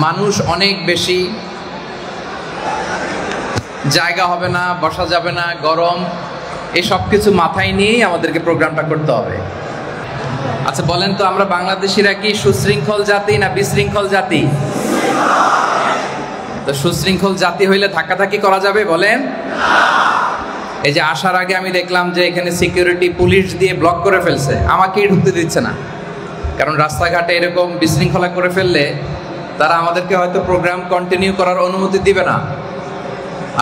মানুষ অনেক বেশি, জায়গা হবে না, বসা যাবে না, গরম, এই সব কিছু মাথায় নিয়েই আমাদেরকে প্রোগ্রামটা করতে হবে। আচ্ছা বলেন তো, আমরা বাংলাদেশিরা কি সুশৃঙ্খল জাতি না বিশৃঙ্খল জাতি? তো সুশৃঙ্খল জাতি হইলে ধাক্কাধাক্কি করা যাবে বলেন? এই যে আসার আগে আমি দেখলাম যে এখানে সিকিউরিটি পুলিশ দিয়ে ব্লক করে ফেলছে, আমাকেই ঢুকতে দিচ্ছে না। কারণ রাস্তাঘাটে এরকম বিশৃঙ্খলা করে ফেললে তারা আমাদেরকে হয়তো প্রোগ্রাম কন্টিনিউ করার অনুমতি দিবে না।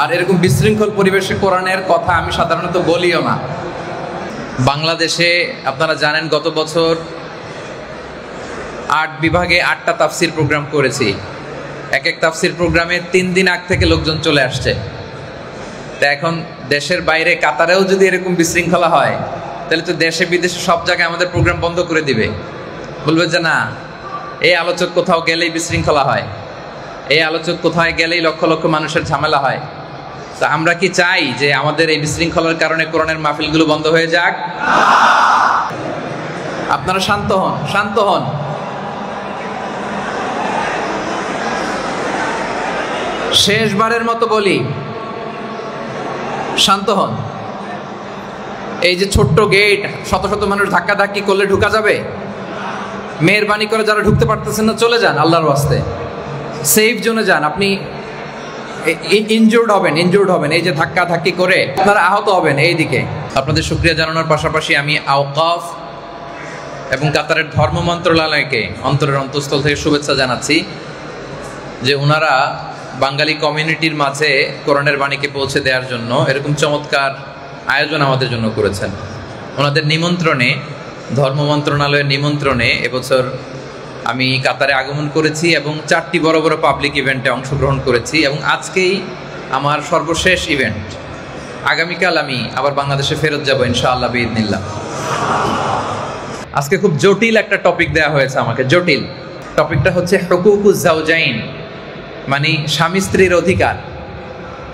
আর এরকম বিশৃঙ্খল পরিবেশে কোরআনের কথা আমি সাধারণত বলিও না। বাংলাদেশে আপনারা জানেন গত বছর 8 বিভাগে 8টা তাফসির প্রোগ্রাম করেছি। এক এক তাফসির প্রোগ্রামে 3 দিন আগ থেকে লোকজন চলে আসছে। তা এখন দেশের বাইরে কাতারেও যদি এরকম বিশৃঙ্খলা হয়, তাহলে তো দেশে বিদেশে সব জায়গায় আমাদের প্রোগ্রাম বন্ধ করে দিবে। বলবে যে না, এই আলোচক কোথাও গেলেই বিশৃঙ্খলা হয়, এই আলোচক কোথায় গেলেই লক্ষ লক্ষ মানুষের ঝামেলা হয়। তা আমরা কি চাই যে আমাদের এই বিশৃঙ্খলার কারণে কোরআনের মাহফিলগুলো বন্ধ হয়ে যাক? আপনারা শান্ত হন, শান্ত হন। শেষবারের মতো বলি, শান্ত হন। এই যে ছোট্ট গেট, শত শত মানুষ ধাক্কাধাক্কি করলে ঢুকা যাবে? মেহরবানি করে যারা ঢুকতে পারতেছেন না চলে যান, আল্লাহর ওয়াস্তে সেফ জোনে যান। আপনি ইনজুর্ড হবেন, এই যে ধাক্কাধাক্কি করে আপনারা আহত হবেন। এই দিকে আপনাদের শুকরিয়া জানানোর পাশাপাশি আমি আওকাফ এবং কাতারের ধর্ম মন্ত্রণালয়কে অন্তরের অন্তঃস্থল থেকে শুভেচ্ছা জানাচ্ছি যে ওনারা বাঙালি কমিউনিটির মাঝে কোরআনের বাণীকে পৌঁছে দেওয়ার জন্য এরকম চমৎকার আয়োজন আমাদের জন্য করেছেন। ওনাদের নিমন্ত্রণে, ধর্ম মন্ত্রণালয়ের নিমন্ত্রণে এবছর আমি কাতারে আগমন করেছি এবং 4টি বড় বড় পাবলিক ইভেন্টে অংশগ্রহণ করেছি এবং আজকেই আমার সর্বশেষ ইভেন্ট। আগামীকাল আমি আবার বাংলাদেশে ফেরত যাব ইনশাআল্লাহ বিইذনিল্লাহ। আজকে খুব জটিল একটা টপিক দেওয়া হয়েছে আমাকে, জটিল টপিকটা হচ্ছে হুকুকুজ জাওজাইন, মানে স্বামী স্ত্রীর অধিকার।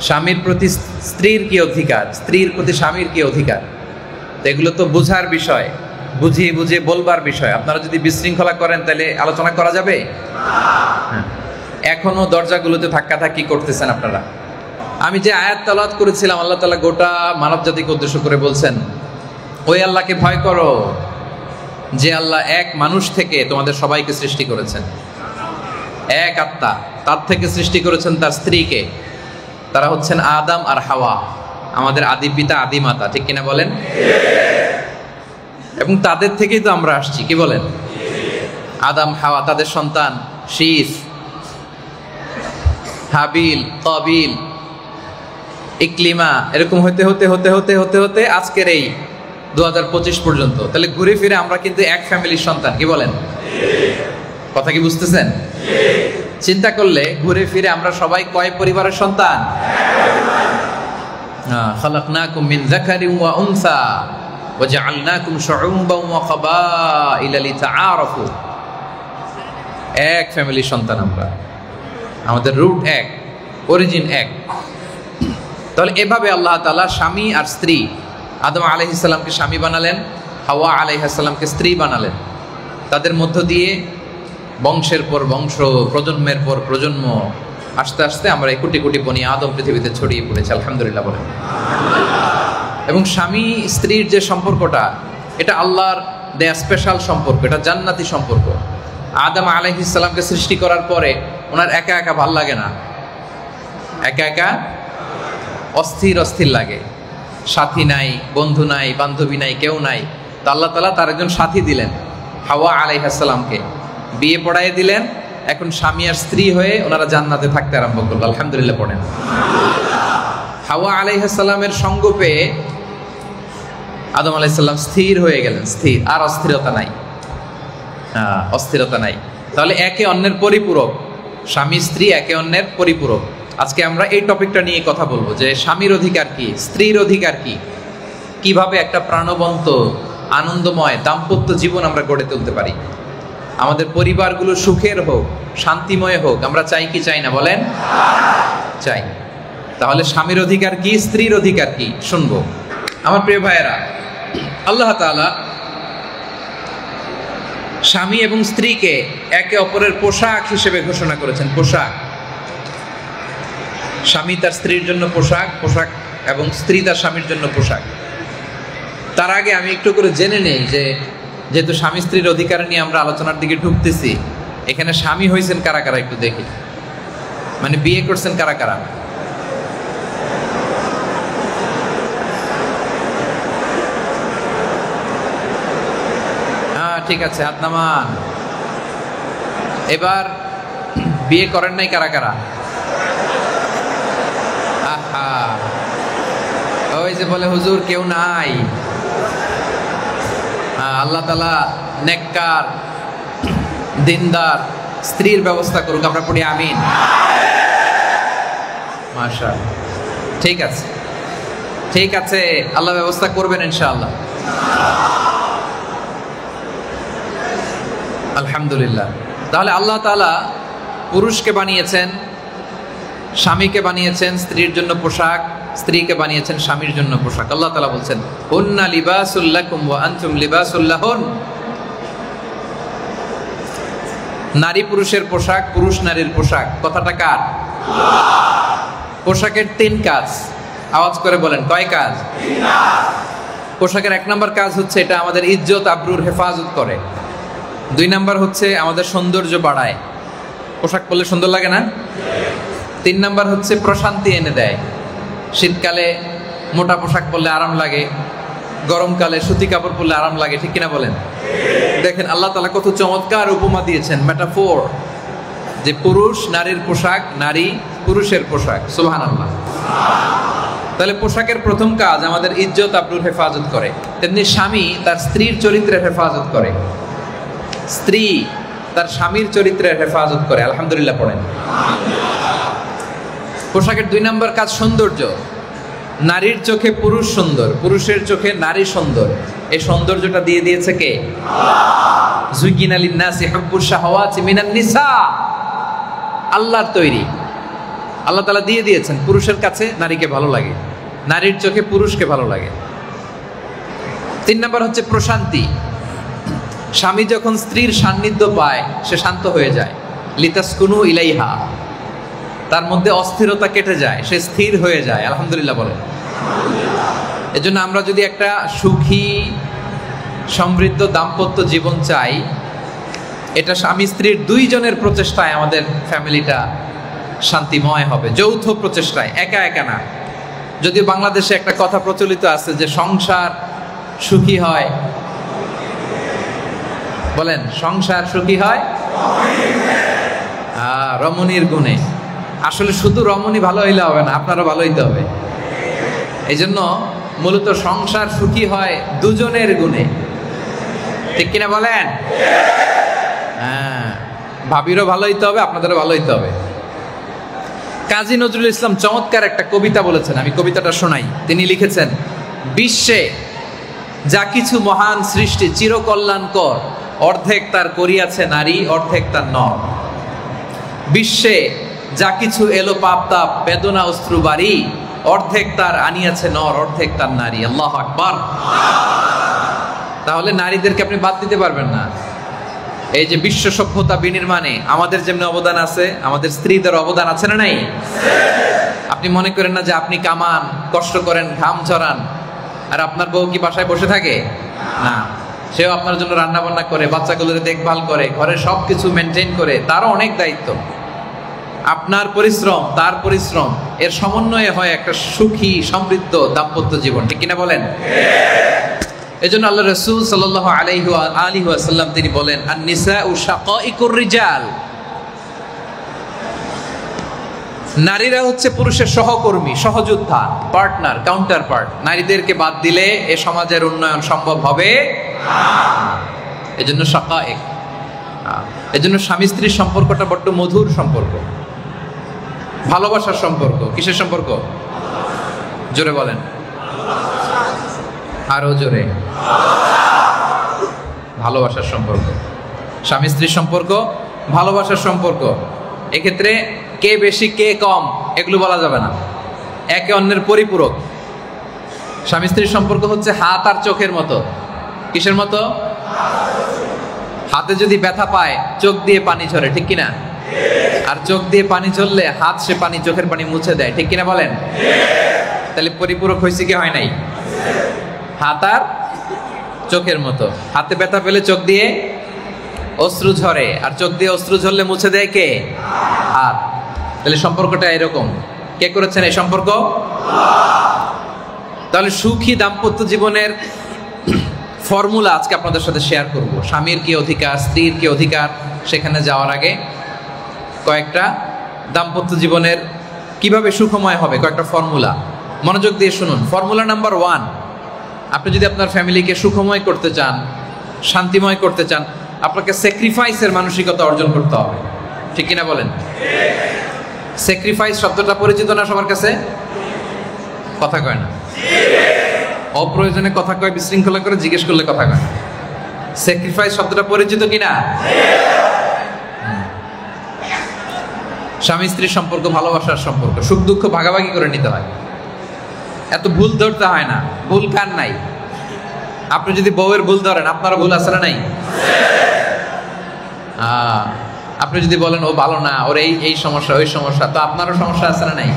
স্বামীর প্রতি স্ত্রীর কি অধিকার, স্ত্রীর প্রতি স্বামীর কি অধিকার। তো এগুলো তো বোঝার বিষয়, বুঝিয়ে বুঝিয়ে বলবার বিষয়। আপনারা যদি বিশৃঙ্খলা করেন তাহলে আলোচনা করা যাবে? এখনো দরজাগুলোতে ধাক্কাধাক্কি করতেছেন আপনারা। আমি যে আয়াত তেলাওয়াত করেছিলাম, আল্লাহ তাআলা গোটা মানব জাতিকে উদ্দেশ্য করে বলছেন, ওই আল্লাহকে ভয় করো যে আল্লাহ এক মানুষ থেকে তোমাদের সবাইকে সৃষ্টি করেছেন, এক আত্মা, তার থেকে সৃষ্টি করেছেন তার স্ত্রীকে। তারা হচ্ছেন আদম আর হাওয়া, আমাদের আদি পিতা আদি মাতা, ঠিক কিনা বলেন? এবং তাদের থেকেই তো আমরা আসছি, কি বলেন? আদম হাওয়া, তাদের সন্তান শীস, হাবিল, কাবিল, ইকলিমা, এরকম হতে হতে হতে হতে হতে হতে আজকের এই 2025 পর্যন্ত। তাহলে ঘুরে ফিরে আমরা কিন্তু এক ফ্যামিলির সন্তান, কি বলেন? কথা কি বুঝতেছেন? চিন্তা করলে ঘুরে ফিরে আমরা সবাই কয় পরিবারের সন্তান? খালাকনাকুম মিন যাকারিন ওয়া উনসা ওয়াজআলনাকুম শুউবান ওয়া ক্বাবাইলা লিতাআরাফু। এক ফ্যামিলির সন্তান আমরা, আমাদের রুট এক, অরিজিন এক। তাহলে এভাবে আল্লাহ তাআলা স্বামী আর স্ত্রী, আদম আলাইহিস সালামকে স্বামী বানালেন, হাওয়া আলাইহিস সালামকে স্ত্রী বানালেন। তাদের মধ্য দিয়ে বংশের পর বংশ, প্রজন্মের পর প্রজন্ম, আস্তে আস্তে আমরা এই কোটি কোটি বনি আদম পৃথিবীতে ছড়িয়ে পড়েছি, আলহামদুলিল্লাহ বলেন। এবং স্বামী স্ত্রীর যে সম্পর্কটা, এটা আল্লাহর দেয়া স্পেশাল সম্পর্ক, এটা জান্নাতি সম্পর্ক। আদম আলাইহিস সালামকে সৃষ্টি করার পরে ওনার একা একা ভাল লাগে না, একা একা অস্থির অস্থির লাগে। সাথী নাই, বন্ধু নাই, বান্ধবী নাই, কেউ নাই। তো আল্লাহ তাআলা তার একজন সাথী দিলেন, হাওয়া আলাইহিস সালামকে বিয়ে পড়ায় দিলেন। এখন স্বামী আর স্ত্রী হয়ে ওনারা জান্নাতে থাকতে আরম্ভ করলো, আলহামদুলিল্লাহ পড়েন। হাওয়া আলাইহিস সালামের সঙ্গ পেয়ে আদম আলাইহিস সালাম স্থির হয়ে গেলেন, স্থির, আর অস্থিরতা নাই, অস্থিরতা নাই। তাহলে একে অন্যের পরিপূরক, স্বামী স্ত্রী একে অন্যের পরিপূরক। আজকে আমরা এই টপিকটা নিয়ে কথা বলবো যে স্বামীর অধিকার কি, স্ত্রীর অধিকার কি, কিভাবে একটা প্রাণবন্ত আনন্দময় দাম্পত্য জীবন আমরা গড়ে তুলতে পারি। আমাদের পরিবারগুলো সুখের হোক, শান্তিময় হোক, আমরা চাই কি চাই না বলেন? চাই। তাহলে স্বামীর অধিকার কি, স্ত্রীর অধিকার কি, শুনবো। আমার প্রিয় ভাইয়েরা, আল্লাহ তাআলা স্বামী এবং স্ত্রীকে একে অপরের পোশাক হিসেবে ঘোষণা করেছেন। পোশাক, স্বামী তার স্ত্রীর জন্য পোশাক, পোশাক এবং স্ত্রী তার স্বামীর জন্য পোশাক। তার আগে আমি একটু করে জেনে নেই যে যেহেতু স্বামী স্ত্রীর অধিকার নিয়ে আমরা আলোচনার দিকে ঢুকতেছি, এখানে স্বামী হয়েছেন কারা কারা একটু দেখি, মানে বিয়ে করছেন কারা কারা। ঠিক আছে, হাত নামান। এবার বিয়ে করেন নাই কারা কারা? আহা, ওই যে বলে হুজুর কেউ নাই। আল্লাহ তাআলা নেককার দিনদার স্ত্রীর ব্যবস্থা করুক, আমরা পড়ি আমিন। মাশাআল্লাহ, ঠিক আছে ঠিক আছে, আল্লাহ ব্যবস্থা করবেন ইনশাআল্লাহ। আলহামদুলিল্লাহ। তাহলে আল্লাহ তাআলা পুরুষকে বানিয়েছেন, স্বামীকে বানিয়েছেন স্ত্রীর জন্য পোশাক, স্ত্রীকে বানিয়েছেন স্বামীর জন্য পোশাক। আল্লাহ তাআলা বলছেন হুন্না লিবাসুল লাকুম ওয়া আনতুম লিবাসুল লাহুন। নারী পুরুষের পোশাক, পুরুষ নারীর পোশাক। কথাটা কার? পোশাকের 3 কাজ, আওয়াজ করে বলেন কয় কাজ? পোশাকের 1 নম্বর কাজ হচ্ছে এটা আমাদের ইজ্জত আবরুর হেফাজত করে। 2 নম্বর হচ্ছে আমাদের সৌন্দর্য বাড়ায়, পোশাক পরলে সুন্দর লাগে না? 3 নম্বর হচ্ছে প্রশান্তি এনে দেয়। শীতকালে মোটা পোশাক পরলে আরাম লাগে, গরমকালে সুতি কাপড় পরলে আরাম লাগে, ঠিক কিনা বলেন? দেখেন আল্লাহ তাআলা কত চমৎকার উপমা দিয়েছেন, মেটাফোর, যে পুরুষ নারীর পোশাক, নারী পুরুষের পোশাক। সুবহানাল্লাহ। তাহলে পোশাকের প্রথম কাজ আমাদের ইজ্জত আবরুর হেফাজত করে, তেমনি স্বামী তার স্ত্রীর চরিত্রের হেফাজত করে, স্ত্রী তার স্বামীর চরিত্রের হেফাজত করে। আলহামদুলিল্লাহ পড়েন। পোশাকের 2 নম্বর কাজ সৌন্দর্য। নারীর চোখে পুরুষ সুন্দর, পুরুষের চোখে নারী সুন্দর। এই সৌন্দর্যটা দিয়ে দিয়েছে কে? যুগিনা লিন-নাসি হুব্বুশ শাহাওয়াতি মিনান নিসা। আল্লাহর তৈরি, আল্লাহ তাআলা দিয়ে দিয়েছেন। পুরুষের কাছে নারীকে ভালো লাগে, নারীর চোখে পুরুষকে ভালো লাগে। 3 নম্বর হচ্ছে প্রশান্তি। স্বামী যখন স্ত্রীর সান্নিধ্য পায় সে শান্ত হয়ে যায়। লিতাসকুনু ইলাইহা, তার মধ্যে অস্থিরতা কেটে যায়, সে স্থির হয়ে যায়। আলহামদুলিল্লাহ বলেন। এজন্য আমরা যদি একটা সুখী সমৃদ্ধ দাম্পত্য জীবন চাই, এটা স্বামী স্ত্রীর 2 জনের প্রচেষ্টায় আমাদের ফ্যামিলিটা শান্তিময় হবে, যৌথ প্রচেষ্টায়, একা একা না। যদিও বাংলাদেশে একটা কথা প্রচলিত আছে যে সংসার সুখী হয়, বলেন সংসার সুখী হয় রমণীর গুণে। আসলে শুধু রমণী ভালো হইলে হবে না, আপনারও ভালো হইতে হবে। এই জন্য মূলত সংসার সুখী হয় 2 জনের গুণে, ঠিক কিনা বলেন? হ্যাঁ, ভাবিরও ভালো হইতে হবে, আপনাদেরও ভালো হইতে হবে। কাজী নজরুল ইসলাম চমৎকার একটা কবিতা বলেছেন, আমি কবিতাটা শোনাই। তিনি লিখেছেন, বিশ্বে যা কিছু মহান সৃষ্টি চিরকল্যাণকর, অর্ধেক তার করিয়াছে নারী, অর্ধেক তার নর। বিশ্বে যা কিছু এলো পাপ তাপ বেদনা অশ্রু বাড়ি, অর্ধেক তার আনিয়াছে নর, অর্ধেক তার নারী। আল্লাহু আকবার। তাহলে নারীদেরকে আপনি বাদ দিতে পারবেন না। এই যে বিশ্ব সভ্যতা বিনির্মাণে আমাদের যেমন অবদান আছে, আমাদের স্ত্রীদের অবদান আছে না নাই? আপনি মনে করেন না যে আপনি কামান, কষ্ট করেন, ঘাম ঝরান, আর আপনার বউ কি বাসায় বসে থাকে? না, সেও আপনার জন্য রান্না বান্না করে, বাচ্চাগুলোর দেখভাল করে, ঘরে সবকিছু মেনটেন করে, তারও অনেক দায়িত্ব। আপনার পরিশ্রম, তার পরিশ্রম, এর সমন্বয়ে হয় একটা সুখী সমৃদ্ধ দাম্পত্য জীবন, ঠিক কিনা বলেন? এজন্য আল্লাহ রাসূল সাল্লাল্লাহু আলাইহি ওয়াসাল্লাম তিনি বলেন, আন-নিসাউ শাকাইকুর রিজাল। নারীরা হচ্ছে পুরুষের সহকর্মী, সহযোদ্ধা, পার্টনার, কাউন্টার পার্ট। নারীদেরকে বাদ দিলে এ সমাজের উন্নয়ন সম্ভব হবে না। এজন্য শাকাইক, এজন্য স্বামী স্ত্রীর সম্পর্কটা বড্ড মধুর সম্পর্ক, ভালোবাসার সম্পর্ক। কিসের সম্পর্ক? জোরে বলেন, আরো জোরে। ভালোবাসার সম্পর্ক। স্বামী স্ত্রীর সম্পর্ক ভালোবাসার সম্পর্ক। এক্ষেত্রে কে বেশি কে কম এগুলো বলা যাবে না, একে অন্যের পরিপূরক। স্বামী স্ত্রীর সম্পর্ক হচ্ছে হাত আর চোখের মতো। কিসের মতো? হাতে যদি ব্যথা পায় চোখ দিয়ে পানি ঝরে, ঠিক কিনা? আর চোখ দিয়ে পানি ঝরলে হাত সে পানি, চোখের পানি মুছে দেয়, ঠিক কিনা বলেন? তাহলে পরিপূরক হয়েছে কি হয় নাই? হাত আর চোখের মতো। হাতে ব্যথা পেলে চোখ দিয়ে অশ্রু ঝরে, আর চোখ দিয়ে অশ্রু ঝরলে মুছে দেয় কে? হাত। তাহলে সম্পর্কটা এরকম। কে করেছেন এই সম্পর্ক? তাহলে সুখী দাম্পত্য জীবনের ফর্মুলা আজকে আপনাদের সাথে শেয়ার করব। স্বামীর কি অধিকার, স্ত্রীর কি অধিকার, সেখানে যাওয়ার আগে কয়েকটা দাম্পত্য জীবনের কিভাবে সুখময় হবে কয়েকটা ফর্মুলা মনোযোগ দিয়ে শুনুন। ফর্মুলা নাম্বার 1, আপনি যদি আপনার ফ্যামিলিকে সুখময় করতে চান, শান্তিময় করতে চান, আপনাকে স্যাক্রিফাইসের মানসিকতা অর্জন করতে হবে, ঠিক কিনা বলেন? স্যাক্রিফাইস শব্দটা পরিচিত না সবার কাছে? কথা কয় না, অপ্রয়োজনে কথা কয়, বিশৃঙ্খলা করে জিজ্ঞেস করলে কথা কয়। স্যাক্রিফাইস শব্দটা পরিচিত কিনা? স্বামী স্ত্রীর সম্পর্ক ভালোবাসার সম্পর্ক, সুখ দুঃখ ভাগাভাগি করে নিতে হয়, এত ভুল ধরতে হয় না। ভুল কার নাই? আপনি যদি বউয়ের ভুল ধরেন, আপনারও ভুল আছে না নাই? আপনি যদি বলেন ও ভালো না, ওর এই সমস্যা ওই সমস্যা, তো আপনারও সমস্যা আছে না নাই?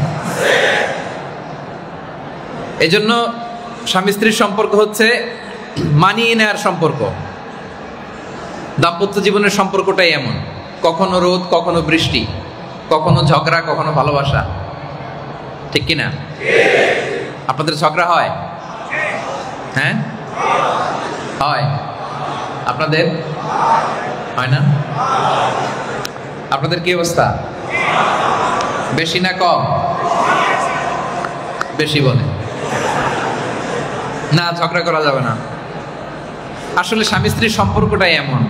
এই জন্য স্বামী স্ত্রীর সম্পর্ক হচ্ছে মানিয়ে নেওয়ার সম্পর্ক। দাম্পত্য জীবনের সম্পর্কটাই এমন, কখনো রোদ, কখনো বৃষ্টি, কখনো ঝগড়া, কখনো ভালোবাসা, ঠিক কিনা? আপনাদের ঝগড়া হয়? হ্যাঁ হয়। আপনাদের হয় না? আপনাদের কি অবস্থা? বেশি না কম? বেশি বলে না, ঝগড়া করা যাবে না। আসলে স্বামী স্ত্রীর সম্পর্কটাই এমন,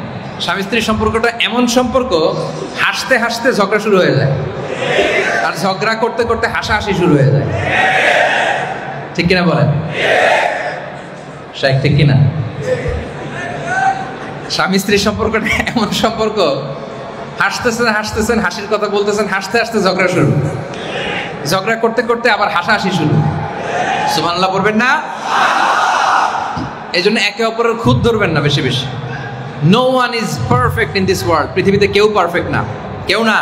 স্বামী স্ত্রীর সম্পর্কটা এমন সম্পর্ক, হাসতে হাসতে ঝগড়া শুরু হয়ে যায়, আর ঝগড়া করতে করতে হাসাহাসি শুরু হয়ে যায়, ঠিক কিনা বলেন? ঠিক কিনা? স্বামী স্ত্রীর সম্পর্কটা এমন সম্পর্ক, হাসতেছেন হাসতেছেন, হাসির কথা বলতেছেন, হাসতে হাসতে ঝগড়া শুরু, ঝগড়া করতে করতে আবার হাসাহাসি শুরু। সুবহানাল্লাহ পড়বেন না? এই জন্য একে অপরের খুঁত ধরবেন না বেশি বেশি। No one is perfect in this world. পৃথিবীতে কেউ পারফেক্ট না, কেউ না।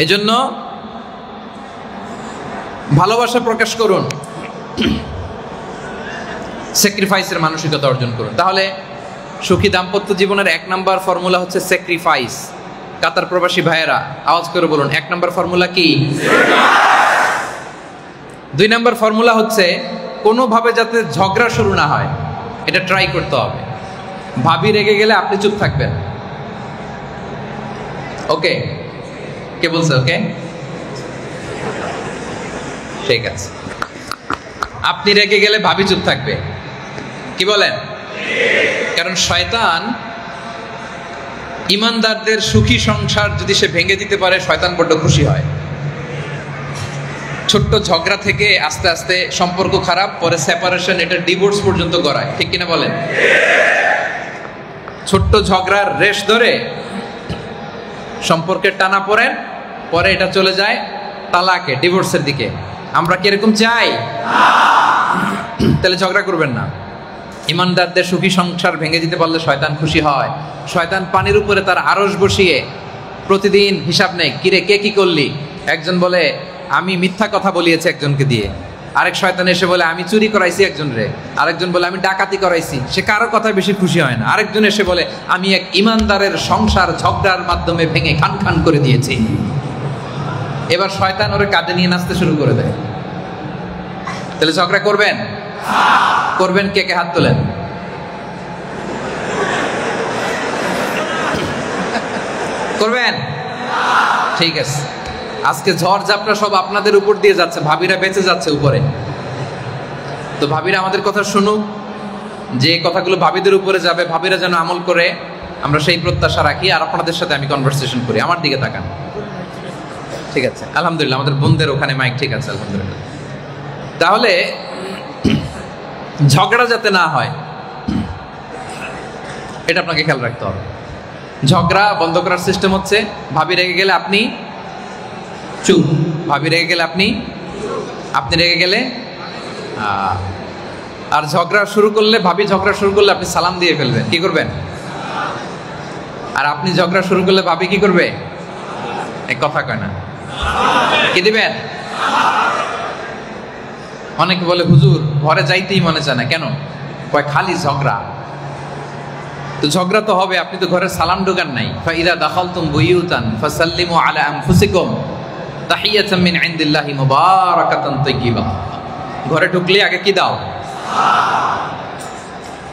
এই জন্য ভালোবাসা প্রকাশ করুন, স্যাক্রিফাইসের মানসিকতা অর্জন করুন। তাহলে সুখী দাম্পত্য জীবনের 1 নাম্বার ফর্মুলা হচ্ছে স্যাক্রিফাইস। কাতার প্রবাসী ভাইয়েরা আওয়াজ করে বলুন, 1 নাম্বার ফর্মুলা কি? 2 নাম্বার ফর্মুলা হচ্ছে কোনোভাবে যাতে ঝগড়া শুরু না হয়, এটা ট্রাই করতে হবে। ভাবি রেগে গেলে আপনি চুপ থাকবেন, ওকে? কে বলছে ওকে? ঠিক আছে। আপনি রেগে গেলে ভাবি চুপ থাকবে, কি বলেন? কারণ শয়তান ইমানদারদের সুখী সংসার যদি সে ভেঙে দিতে পারে, শয়তান বড্ড খুশি হয়। ছোট্ট ঝগড়া থেকে আস্তে আস্তে সম্পর্ক খারাপ, পরে সেপারেশন, এটা ডিভোর্স পর্যন্ত গড়ায়, ঠিক কিনা বলেন? ছোট্ট ঝগড়ার রেশ ধরে সম্পর্কের টানা পড়েন, পরে এটা চলে যায় তালাকে, ডিভোর্সের দিকে। আমরা কি এরকম চাই? তাহলে ঝগড়া করবেন না। ইমানদারদের সুখী সংসার ভেঙে দিতে পারলে শয়তান খুশি হয়। শয়তান পানির উপরে তার আরশ বসিয়ে প্রতিদিন হিসাব নেয়, কিরে কে কি করলি? একজন বলে আমি মিথ্যা কথা বলিয়েছি একজনকে দিয়ে, আরেক শয়তান এসে বলে আমি চুরি করাইছি একজন রে, আরেকজন বলে আমি ডাকাতি করাইছি। সে কারো কথায় বেশি খুশি হয় না। আরেকজন এসে বলে আমি এক ইমানদারের সংসার ঝগড়ার মাধ্যমে ভেঙে খান খান করে দিয়েছি। এবার শয়তান ওরে কাঁধে নিয়ে নাচতে শুরু করে দেয়। তাহলে ঝগড়া করবেন? করবেন? কে কে হাত তোলেন? করবেন? ঠিক আছে। আজকে ঝড় ঝাপটা সব আপনাদের উপর দিয়ে যাচ্ছে, ভাবিরা বেঁচে যাচ্ছে উপরে। তো ভাবিরা আমাদের কথা শুনুক, যে কথাগুলো ভাবিদের উপরে যাবে ভাবিরা যেন আমল করে, আমরা সেই প্রত্যাশা রাখি। আর আপনাদের সাথে আমি কনভারসেশন করি। আমার দিকে তাকান, ঠিক আছে? আলহামদুলিল্লাহ, আমাদের বোনদের ওখানে মাইক ঠিক আছে, আলহামদুলিল্লাহ। তাহলে ঝগড়া যাতে না হয়, এটা আপনাকে খেয়াল রাখতে হবে। ঝগড়া বন্ধ করার সিস্টেম হচ্ছে, ভাবি রেগে গেলে আপনি চুপ, ভাবি রেগে গেলে আপনি রেগে গেলে আর ঝগড়া শুরু করলে, ভাবি ঝগড়া শুরু করলে আপনি সালাম দিয়ে ফেলবেন। কি করবেন? আর আপনি ঝগড়া শুরু করলে ভাবি কি করবে? এক কথা কয় না, কি দিবেন? অনেকে বলে হুজুর ঘরে যাইতেই মনে চায় না, কেন? কয় খালি ঝগড়া। তো ঝগড়া তো হবে, আপনি তো ঘরে সালাম ঢোকান নাই। ফাইদা দাখালতুম বুয়ুতান ফাসাল্লিমু আলা আনফুসিকুম তাহিয়াতাম মিন ইনদিল্লাহি মুবারাকাতান তাইয়্যিবা। ঘরে ঢুকলে আগে কি দাও?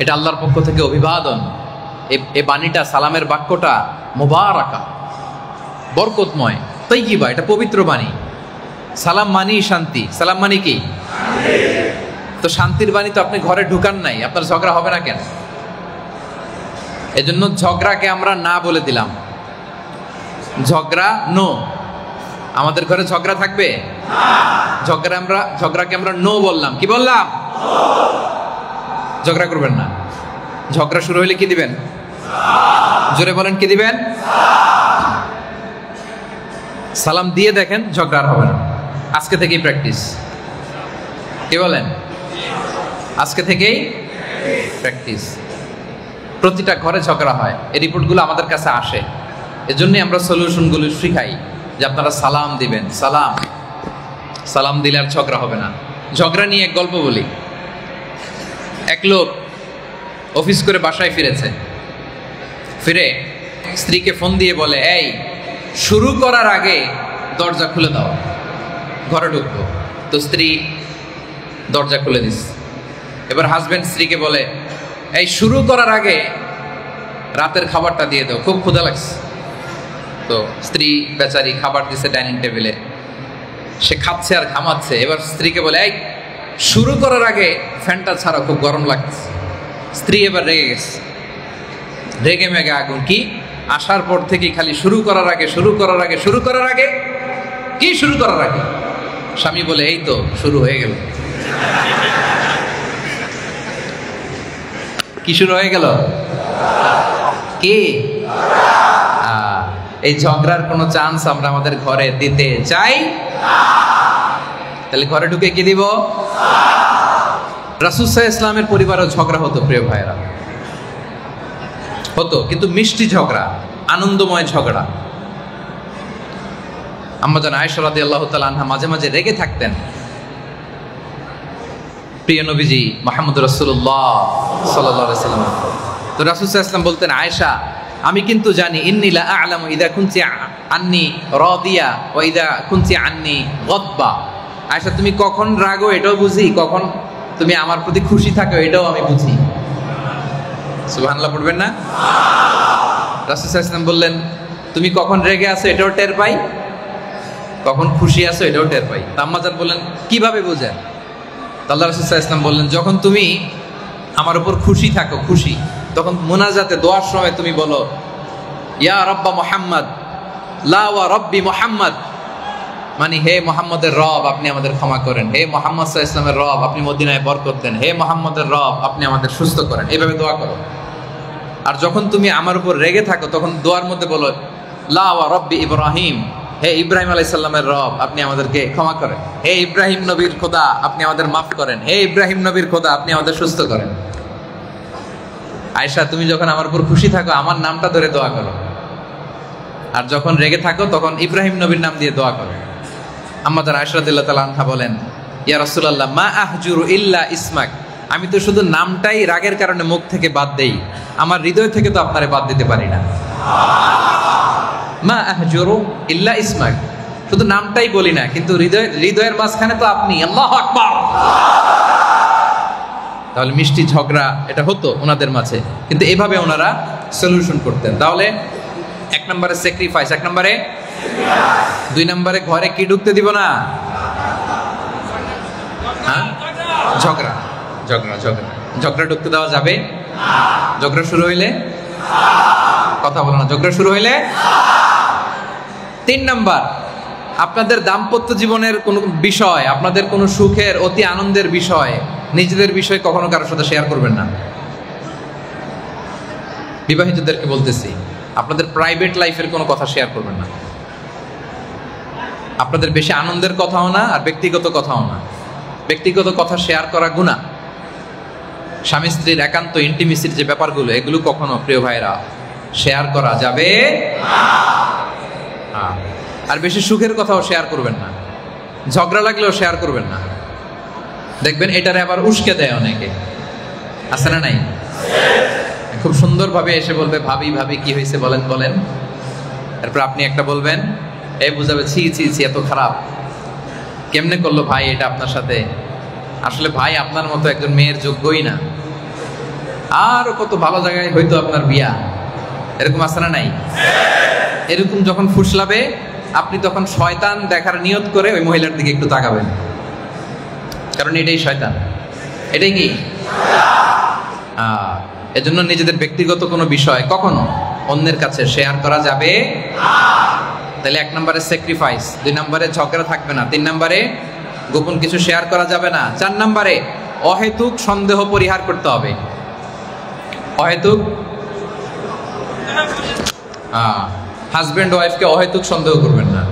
এটা আল্লাহর পক্ষ থেকে অভিবাদন। এই বাণীটা, সালামের বাক্যটা মুবারাকা, বরকতময়, তাইয়্যিবা, এটা পবিত্র বাণী। সালাম মানি শান্তি। সালাম মানি কি? তো শান্তির বাণী তো আপনি ঘরে ঢুকান নাই, আপনার ঝগড়া হবে না কেন? এজন্য ঝগড়াকে আমরা না বলে দিলাম। ঝগড়া নো। আমাদের ঘরে ঝগড়া থাকবে? ঝগড়াকে আমরা নো বললাম। কি বললাম? ঝগড়া করবেন না। ঝগড়া শুরু হইলে কি দিবেন? জোরে বলেন, কি দিবেন? সালাম দিয়ে দেখেন, ঝগড়া আর হবে না। আজকে থেকেই প্র্যাকটিস। কি বলেন? আজকে থেকেই প্র্যাকটিস। প্রতিটা ঘরে ঝগড়া হয়, এই রিপোর্টগুলো আমাদের কাছে আসে। এজন্যই আমরা সলিউশনগুলো শিখাই যে আপনারা সালাম দিবেন। সালাম দিলে আর ঝগড়া হবে না। ঝগড়া নিয়ে এক গল্প বলি। এক লোক অফিস করে বাসায় ফিরেছে। ফিরে স্ত্রীকে ফোন দিয়ে বলে, এই শুরু করার আগে দরজা খুলে দাও, ঘরে ঢুকবো। তো স্ত্রী দরজা খুলে দিস। এবার হাজবেন্ড স্ত্রীকে বলে, এই শুরু করার আগে রাতের খাবারটা দিয়ে দাও, খুব ক্ষুধা লাগছে। তো স্ত্রী বেচারি খাবার দিছে ডাইনিং টেবিলে, সে খাচ্ছে আর ঘামাচ্ছে। এবার স্ত্রীকে বলে, এই শুরু করার আগে ফ্যানটা ছাড়া, খুব গরম লাগছে। স্ত্রী এবার রেগে গেছে, রেগে মেগে আগুন। কি আসার পর থেকে খালি শুরু করার আগে, শুরু করার আগে, শুরু করার আগে। কি শুরু করার আগে? স্বামী বলে, এই তো শুরু হয়ে গেল। কি শুরু হয়ে গেল? কি? এই ঝগড়ার কোনো চান্স আমরা আমাদের ঘরে দিতে চাই? তাহলে ঘরে ঢুকে কি দিব? রাসূল সাল্লাল্লাহু আলাইহি ওয়াসাল্লামের পরিবারেও ঝগড়া হতো, প্রিয় ভাইরা, হতো, কিন্তু মিষ্টি ঝগড়া, আনন্দময় ঝগড়া। আম্মা জান আয়েশা রাদিয়াল্লাহু তাআলা আনহা মাঝে মাঝে রেগে থাকতেন। প্রিয় নবীজি মুহাম্মদ রাসূলুল্লাহ সাল্লাল্লাহু আলাইহি ওয়াসাল্লাম, তো রাসূল সাল্লাল্লাহু আলাইহি ওয়াসাল্লাম বলতেন, আয়েশা আমি কিন্তু জানি, ইন্নী লা আ'লামু ইযা কুনতি আন্নী রাদিয়া ওয়া ইযা কুনতি আন্নী গাদবা। আয়েশা তুমি কখন রাগো এটাও বুঝি, কখন তুমি আমার প্রতি খুশি থাকো এটাও আমি বুঝি। সুবহানাল্লাহ পড়বেন না? রাসূল সাল্লাল্লাহু আলাইহি ওয়াসাল্লাম বললেন, তুমি কখন রেগে আছো এটাও টের পাই, কখন খুশি আছো এটাও টের পাই। আম্মা জান বললেন, কিভাবে বুঝেন? আল্লাহ রাসূল সাল্লাল্লাহু আলাইহি ওয়াসাল্লাম বললেন, যখন তুমি আমার উপর খুশি থাকো, খুশি, তখন মুনাজাতে দোয়ার সময় তুমি বলো, ইয়া রাব্বা মুহাম্মদ লা ওয়া রাব্বি মুহাম্মদ, মানে হে মুহাম্মদের রব আপনি আমাদের ক্ষমা করেন, হে মুহাম্মদ সাল্লাল্লাহু আলাইহি ওয়াসাল্লামের রব আপনি মদিনায় বরকত দেন, হে মুহাম্মদের রব আপনি আমাদের সুস্থ করেন। এইভাবে দোয়া করো। আর যখন তুমি আমার উপর রেগে থাকো তখন দোয়ার মধ্যে বলো, লা ওয়া রাব্বি ইব্রাহিম, হে ইব্রাহিম আলাইহিস সালামের রব আপনি আমাদেরকে ক্ষমা করেন, হে ইব্রাহিম নবীর খোদা আপনি আমাদের মাফ করেন, হে ইব্রাহিম নবীর খোদা আপনি আমাদের সুস্থ করেন। আয়েশা তুমি যখন আমার উপর খুশি থাকো আমার নামটা ধরে দোয়া করো, আর যখন রেগে থাকো তখন ইব্রাহিম নবীর নাম দিয়ে দোয়া করো। আম্মা জান আয়েশা রাদিয়াল্লাহু তাআলা আনহা বলেন, ইয়া রাসূলুল্লাহ মা আহজুরু ইল্লা ইসমাক, আমি তো শুধু নামটাই রাগের কারণে মুখ থেকে বাদ দেই, আমার হৃদয় থেকে তো আপনারে বাদ দিতে পারি না। মা আহজুরু ইল্লা ইসমাক, শুধু নামটাই বলি না, কিন্তু হৃদয়ের মাঝখানে তো আপনি। আল্লাহু আকবার। তাহলে মিষ্টি ঝগড়া এটা হতো ওনাদের মাঝে, কিন্তু এভাবে ওনারা সলিউশন করতেন। তাহলে এক নম্বরে স্যাক্রিফাইস, এক নম্বরে, দুই নম্বরে ঘরে কি ঢুকতে দিব না? হ্যাঁ, ঝগড়া ঝগড়া ঝগড়া ঝগড়া ঢুকতে দেওয়া যাবে? ঝগড়া শুরু হইলে কথা বলো না, ঝগড়া শুরু হইলে। তিন নাম্বার, আপনাদের দাম্পত্য জীবনের কোন বিষয়, আপনাদের কোন সুখের অতি আনন্দের বিষয়, নিজেদের বিষয় কখনো কারোর সাথে শেয়ার করবেন না। বিবাহিতদেরকে বলতেছি, আপনাদের প্রাইভেট লাইফের কোনো কথা শেয়ার করবেন না। আপনাদের বেশি আনন্দের কথাও না আর ব্যক্তিগত কথাও না। ব্যক্তিগত কথা শেয়ার করা গুনাহ। স্বামী স্ত্রীর একান্ত ইন্টিমেসির যে ব্যাপারগুলো, এগুলো কখনো প্রিয় ভাইরা শেয়ার করা যাবে না। আর বেশি সুখের কথাও শেয়ার করবেন না, ঝগড়া লাগলেও শেয়ার করবেন না। দেখবেন এটারে আবার উস্কে দেয় অনেকে, আছে না নাই? খুব সুন্দরভাবে এসে বলবে ভাবি ভাবি কি হয়েছে বলেন বলেন। এরপর আপনি একটা বলবেন, এই বুঝাবে ছি ছি ছি এত খারাপ, কেমনে করলো ভাই এটা আপনার সাথে? আসলে ভাই আপনার মতো একজন মেয়ের যোগ্যই না, আরো কত ভালো জায়গায় হয়তো আপনার বিয়া। এরকম আছে না নাই? এরকম যখন ফুসলাবে আপনি তখন শয়তান দেখার নিয়ত করে ওই মহিলার দিকে একটু তাকাবেন, কারণ এটাই শয়তান। এটাই কি? এজন্য নিজেদের ব্যক্তিগত কোনো বিষয় কখনো অন্যের কাছে শেয়ার করা যাবে না। তাহলে 1 নম্বরে স্যাক্রিফাইস, 2 নম্বরে ঝগড়া থাকবে না, 3 নম্বরে গোপন কিছু শেয়ার করা যাবে না, 4 নম্বরে অহেতুক সন্দেহ পরিহার করতে হবে। অহেতুক হাজব্যান্ড ওয়াইফকে অহেতুক সন্দেহ করবেন না,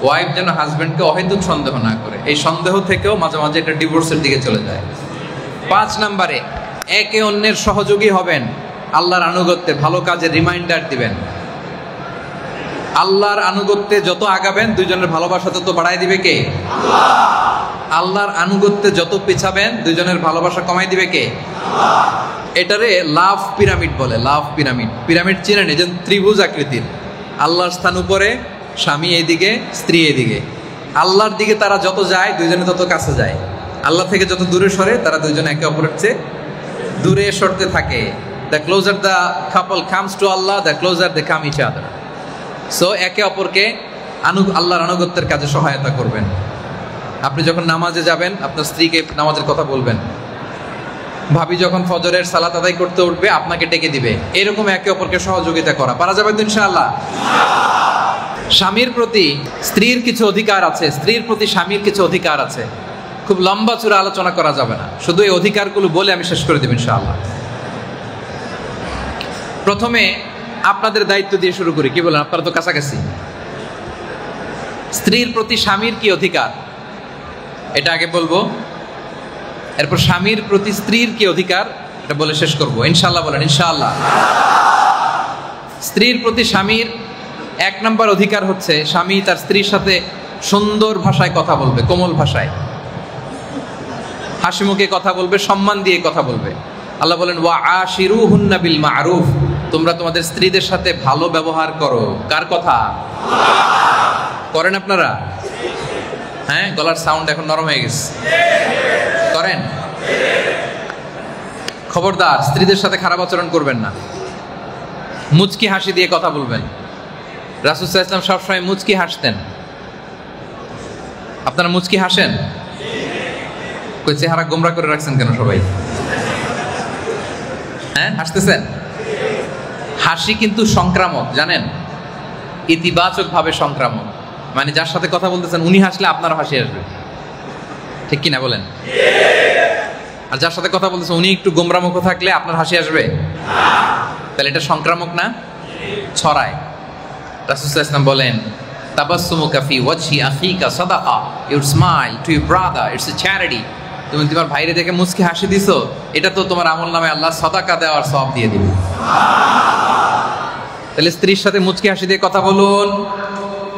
ওয়াইফ যেন হাজব্যান্ডকে অহেতুক সন্দেহ না করে। এই সন্দেহ থেকেও মাঝে মাঝে একটা ডিভোর্সের দিকে চলে যায়। 5 নম্বরে একে অন্যের সহযোগী হবেন, আল্লাহর আনুগত্যে ভালো কাজের রিমাইন্ডার দিবেন। আল্লাহর আনুগত্যে যত আগাবেন দুইজনের ভালোবাসা তত বাড়াই দিবে কে? আল্লাহ। আল্লাহর আনুগত্যে যত পিছাবেন দুইজনের ভালোবাসা কমাই দিবে কে? আল্লাহ। এটারে লাভ পিরামিড বলে। লাভ পিরামিড, পিরামিড চিনেন? এই যে ত্রিভুজ আকৃতির, আল্লাহর স্থান উপরে, স্বামী এইদিকে, স্ত্রী এইদিকে। আল্লাহর দিকে তারা যত যায় দুইজনে তত কাছে যায়, আল্লাহ থেকে যত দূরে সরে তারা দুইজনে একে অপরের চেয়ে দূরে সরতে থাকে। The closer the couple comes to Allah, the closer they come each other. So একে অপরকে আল্লাহর আনুগত্যের কাজে সহায়তা করবেন। আপনি যখন নামাজে যাবেন আপনার স্ত্রীকে নামাজের কথা বলবেন, ভাবি যখন ফজরের সালাত আদায় করতে উঠবে আপনাকে ডেকে দিবে। এরকম একে অপরকে সহযোগিতা করা পারা যাবে তো ইনশাআল্লাহ। স্বামীর প্রতি স্ত্রীর কিছু অধিকার আছে, স্ত্রীর প্রতি স্বামীর কিছু অধিকার আছে। খুব লম্বা চূড়া আলোচনা করা যাবে না, শুধু এই অধিকারগুলো বলে আমি শেষ করে দেব ইনশাআল্লাহ। প্রথমে আপনাদের দায়িত্ব দিয়ে শুরু করি, কি বলেন? আপনারা তো কাছাকাছি। স্ত্রীর প্রতি স্বামীর কি অধিকার এটা আগে বলবো, এরপর স্বামীর প্রতি স্ত্রীর কি অধিকার এটা বলে শেষ করবো ইনশাআল্লাহ। বলেন ইনশাআল্লাহ। স্ত্রীর প্রতি স্বামীর 1 নম্বর অধিকার হচ্ছে স্বামী তার স্ত্রীর সাথে সুন্দর ভাষায় কথা বলবে, কোমল ভাষায়, হাসি মুখে কথা বলবে, সম্মান দিয়ে কথা বলবে। আল্লাহ বলেন ওয়া আশিরুহুন্না বিল মা'রুফ, তোমরা তোমাদের স্ত্রীদের সাথে ভালো ব্যবহার করো। কার কথা? করেন আপনারা? হ্যাঁ, গলার সাউন্ড এখন নরম হয়ে গেছে। করেন? খবরদার স্ত্রীদের সাথে খারাপ আচরণ করবেন না, মুচকি হাসি দিয়ে কথা বলবেন। রাসূল সাল্লাল্লাহু আলাইহি ওয়াসাল্লাম সবসময় মুচকি হাসতেন। আপনারা মুচকি হাসেন? কই চেহারা গোমরা করে রাখছেন কেন সবাই? হ্যাঁ, হাসতেছেন? হাসি কিন্তু সংক্রামক, জানেন? ইতিবাচক ভাবে সংক্রামক। মানে যার সাথে কথা বলতেছেন উনি হাসলে আপনারও হাসি আসবে, ঠিক কিনা বলেন? আর যার সাথে কথা বলতেছেন উনি একটু গোমরামুখ থাকলে আপনার হাসি আসবে? তাহলে এটা সংক্রামক না? ছড়ায়। রাসূল সাল্লাল্লাহু আলাইহি ওয়াসাল্লাম বলেন তাবাসসুমুকা ফি ওয়াজহি আখিকা সাদাকা, your smile to your brother it's a charity. তুমি তোমার ভাইরে দেখে মুচকি হাসি দিছো, এটা তো তোমার আমলনামায় আল্লাহ সাদাকা দেওয়ার সওয়াব দিয়ে দিবে। তাহলে স্ত্রীর সাথে মুচকি হাসি দিয়ে কথা বলুন।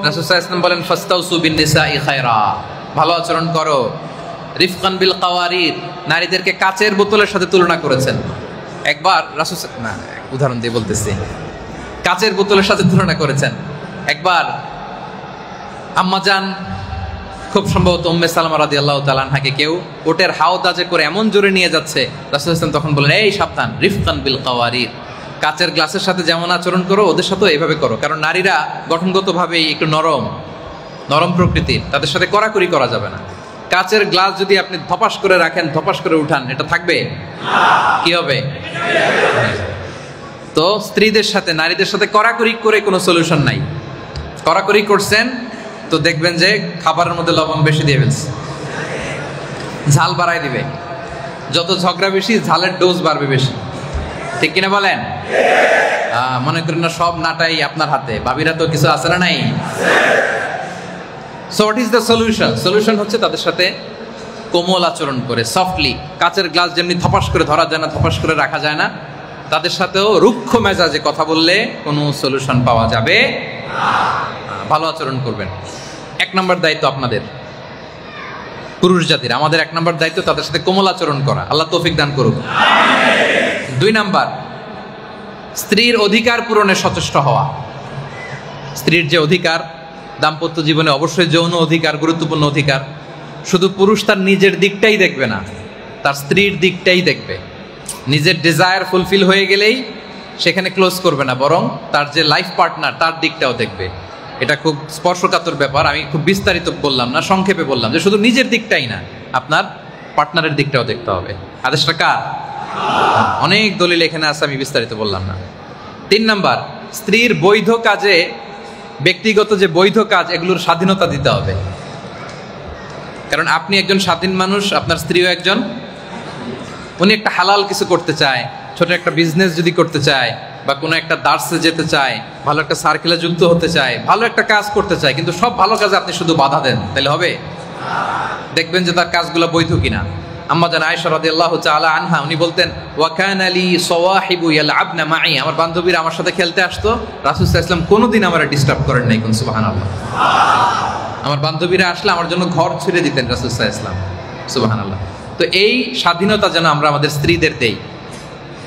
রাসূল সাল্লাল্লাহু আলাইহি ওয়াসাল্লাম বলেন ফাস্তাউসু বিন নিসাই খায়রা, ভালো আচরণ করো। রিফকান বিল কাওয়ারিদ, নারীদেরকে কাচের বোতলের সাথে তুলনা করেছেন। একবার রাসূল না, উদাহরণ দিয়ে বলতেছি, কাচের বোতলের সাথে তুলনা করেছেন। একবার আম্মাজান, খুব সম্ভবত উম্মে সালামা রাদিয়াল্লাহু তাআলা আনহাকে কেউ ওটের হাওদাজে করে এমন জোরে নিয়ে যাচ্ছে, রাসূল সাল্লাল্লাহু আলাইহি ওয়াসাল্লাম তখন বলেন এই সাবধান, রিফকান বিল কাওয়ারিদ, কাচের গ্লাসের সাথে যেমন আচরণ করো ওদের সাথেও এইভাবে করো। কারণ নারীরা গঠনগতভাবেই একটু নরম প্রকৃতির, তাদের সাথে কড়াকড়ি করা যাবে না। কাচের গ্লাস যদি আপনি ধপাস করে রাখেন, ধপাস করে উঠান, এটা থাকবে? কি হবে? তো স্ত্রীদের সাথে নারীদের সাথে কড়াকড়ি করে কোনো সলিউশন নাই। কড়াকড়ি করছেন তো দেখবেন যে খাবারের মধ্যে লবণ বেশি দিয়ে ফেলছে, ঝাল বাড়াই দিবে। যত ঝগড়া বেশি ঝালের ডোজ বাড়বে বেশি, ঠিক কিনা বলেন? মনে করেন না সব নাটাই আপনার হাতে, ভাবিরা তো কিছু আছে না নাই? So what is the solution? Solution হচ্ছে তাদের সাথে কোমল আচরণ করে, সফটলি। কাচের গ্লাস যেমনি ধপাস করে ধরা যায় না, ধপাস করে রাখা যায় না, তাদের সাথেও রুক্ষ মেজাজে কথা বললে কোনো সলিউশন পাওয়া যাবে না। ভালো আচরণ করবেন। 1 নম্বর দায়িত্ব আপনাদের, পুরুষ জাতির আমাদের 1 নম্বর দায়িত্ব তাদের সাথে কোমল আচরণ করা। আল্লাহ তৌফিক দান করুক। 2 নম্বর, স্ত্রীর অধিকার পূরণে সচেষ্ট হওয়া। স্ত্রীর যে অধিকার, দাম্পত্য জীবনে অবশ্যই যৌন অধিকার গুরুত্বপূর্ণ অধিকার। শুধু পুরুষ তার নিজের দিকটাই দেখবে না, তার স্ত্রীর দিকটাই দেখবে। নিজের ডিজায়ার ফুলফিল হয়ে গেলেই সেখানে ক্লোজ করবে না, বরং তার যে লাইফ পার্টনার তার দিকটাও দেখবে। এটা খুব স্পর্শকাতর ব্যাপার। আমি খুব বিস্তারিত বললাম না, সংক্ষেপে বললাম যে শুধু নিজের দিকটাই না, আপনার পার্টনারের দিকটাও দেখতে হবে। আদেশটা কার? অনেক দলিল এখানে আছে, আমি বিস্তারিত বললাম না। 3 নাম্বার, স্ত্রীর বৈধ কাজে, ব্যক্তিগত যে বৈধ কাজ এগুলোর স্বাধীনতা দিতে হবে। কারণ আপনি একজন স্বাধীন মানুষ, আপনার স্ত্রীও একজন। উনি একটা হালাল কিছু করতে চায়, ছোট একটা বিজনেস যদি করতে চায়, বা কোনো একটা দার্সে যেতে চায়, ভালো একটা সার্কেলে যুক্ত হতে চায়, ভালো একটা কাজ করতে চায়, কিন্তু সব ভালো কাজে আপনি শুধু বাধা দেন, তাহলে হবে? দেখবেন যে তার কাজগুলো বৈধ কিনা। আম্মা জান আয়েশা রাদিয়াল্লাহু তাআলা আনহা উনি বলতেন, ওয়া কানা লি সাওয়াহিবু ইয়ালআবনা মাই, আমার বান্ধবীরা আমার সাথে খেলতে আসতো, রাসূল সাল্লাল্লাহু আলাইহি ওয়াসাল্লাম কোনোদিন আমারে ডিস্টার্ব করেন নাই। কোন সুবহানাল্লাহ। আমার বান্ধবীরা আসলে আমার জন্য ঘর ছেড়ে দিতেন রাসূল সাল্লাল্লাহু আলাইহি ওয়াসাল্লাম। সুবহানাল্লাহ। তো এই স্বাধীনতা যেন আমরা আমাদের স্ত্রীদের দেই।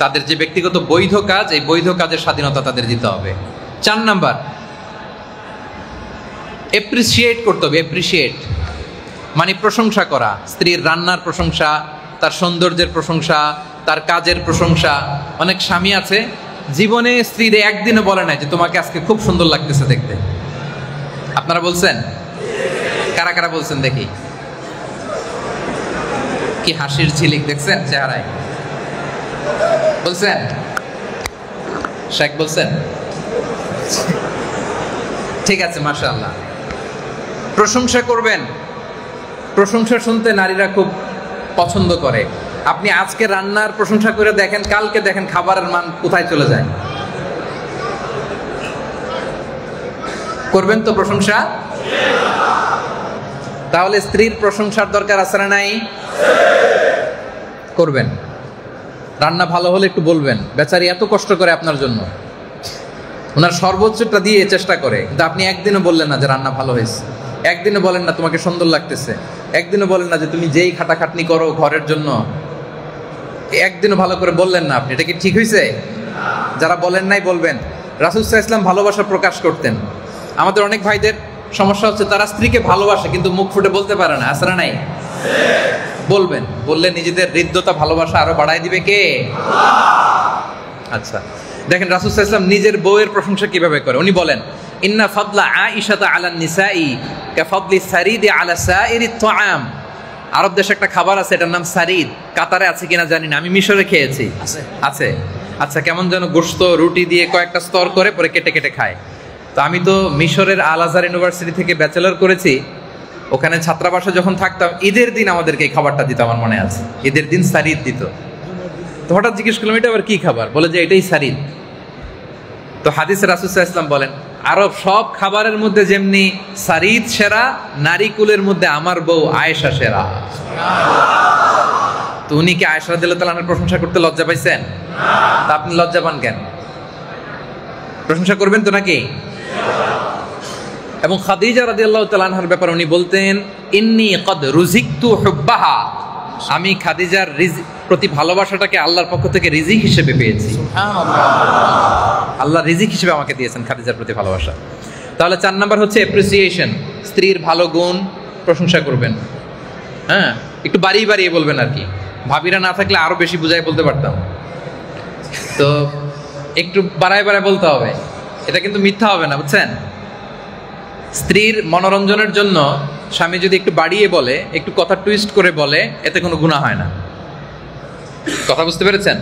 তাদের যে ব্যক্তিগত বৈধ কাজ, এই বৈধ কাজের স্বাধীনতা তাদের দিতে হবে। 4 নাম্বার, এপ্রিসিয়েট করতে হবে। এপ্রিসিয়েট মানে প্রশংসা করা। স্ত্রীর রান্নার প্রশংসা, তার সৌন্দর্যের প্রশংসা, তার কাজের প্রশংসা। অনেক স্বামী আছে জীবনে স্ত্রীর একদিনও বলে নাই যে তোমাকে আজকে খুব সুন্দর লাগতেছে দেখতে। আপনারা বলছেন? কারা কারা বলছেন দেখি? কি হাসির ঝিলিক দেখছেন চেহারায়? বলছেন? শেখ বলছেন? ঠিক আছে, মাশাআল্লাহ। প্রশংসা করবেন। প্রশংসা শুনতে নারীরা খুব পছন্দ করে। আপনি আজকে রান্নার প্রশংসা করে দেখেন, কালকে দেখেন খাবারের মান কোথায় চলে যায়। করবেন তো প্রশংসা? তাহলে স্ত্রীর প্রশংসার দরকার আছে না নাই? করবেন। রান্না ভালো হলে একটু বলবেন, বেচারি এত কষ্ট করে আপনার জন্য, ওনার সর্বোচ্চটা দিয়ে চেষ্টা করে, কিন্তু আপনি একদিনও বললেন না যে রান্না ভালো হয়েছে, একদিনও বলেন না তোমাকে সুন্দর লাগতেছে, একদিনও বলেন না যে তুমি যেই খাটাখাটনি করো ঘরের জন্য, একদিনও ভালো করে বললেন না আপনি। এটা কি ঠিক হয়েছে? যারা বলেন নাই বলবেন। রাসূল সাল্লাল্লাহু আলাইহি ওয়াসাল্লাম ভালোবাসা প্রকাশ করতেন। আমাদের অনেক ভাইদের সমস্যা হচ্ছে তারা স্ত্রীকে ভালোবাসে কিন্তু মুখ ফুটে বলতে পারে না। আসরা নাই? বলবেন। বললে নিজেদের হৃদ্যতা ভালোবাসা আরো বাড়ায় দিবে কে? আচ্ছা, দেখেন রাসূল সাল্লাল্লাহু আলাইহি ওয়াসাল্লাম নিজের বউয়ের প্রশংসা কিভাবে করে। উনি বলেন, ইন্না ফাদলা আয়েশাতা আলান নিসাই কাফাদলি সারিদি আলা সাইরিত তুআম। আরব দেশে একটা খাবার আছে, এটার নাম সারিদ। কাতারে আছে কিনা জানি না, আমি মিশরে খেয়েছি। আছে? আচ্ছা, কেমন যেন গোশত রুটি দিয়ে কয়েকটা স্তর করে পরে কেটে কেটে খায়। তো আমি তো মিশরের আল আজহার ইউনিভার্সিটি থেকে ব্যাচেলর করেছি, ওখানে ছাত্রাবাসে যখন থাকতাম ঈদের দিন আমাদেরকে এই খাবারটা দিত, আমার মনে আছে। ঈদের দিন সারিদ দিত। তো হঠাৎ জিজ্ঞেস করলাম এটা আবার কি খাবার? বলে যে এটাই সারিদ। তো হাদিসে রাসূল সাল্লাল্লাহু আলাইহি ওয়াসাল্লাম বলেন, আরব সব খাবারের মধ্যে যেমনি সারিদ সেরা, নারী কুলের মধ্যে আমার বউ আয়েশা সেরা। তো উনি কি আয়েশা রাদিয়াল্লাহু তাআলার প্রশংসা করতে লজ্জা পাইছেন? তা আপনি লজ্জা পান কেন? প্রশংসা করবেন তো নাকি? এবং খাদিজা রাদিয়াল্লাহু তাআলা আনহার ব্যাপারে উনি বলতেন, ইন্নী ক্বাদ রুজিকতু হুব্বাহা, আমি খাদিজার প্রতি ভালোবাসাটাকে আল্লাহর পক্ষ থেকে রিজিক হিসেবে পেয়েছি। সুবহানাল্লাহ, আল্লাহ রিজিক হিসেবে আমাকে দিয়েছেন খাদিজার প্রতি ভালোবাসা। তাহলে 4 নাম্বার হচ্ছে অ্যাপ্রিসিয়েশন। স্ত্রীর ভালো গুণ প্রশংসা করবেন। হ্যাঁ, একটু বাড়িয়ে বাড়িয়ে বলবেন আর কি। ভাবিরা না থাকলে আরো বেশি বুঝাই বলতে পারতাম, তো একটু বাড়ায় বাড়ায় বলতে হবে। এটা কিন্তু মিথ্যা হবে না, বুঝছেন? স্ত্রীর মনোরঞ্জনের জন্য স্বামী যদি একটু বাড়িয়ে বলে, একটু কথা টুইস্ট করে বলে, এতে কোনো গুনাহ হয় না। কথা বুঝতে পেরেছেন?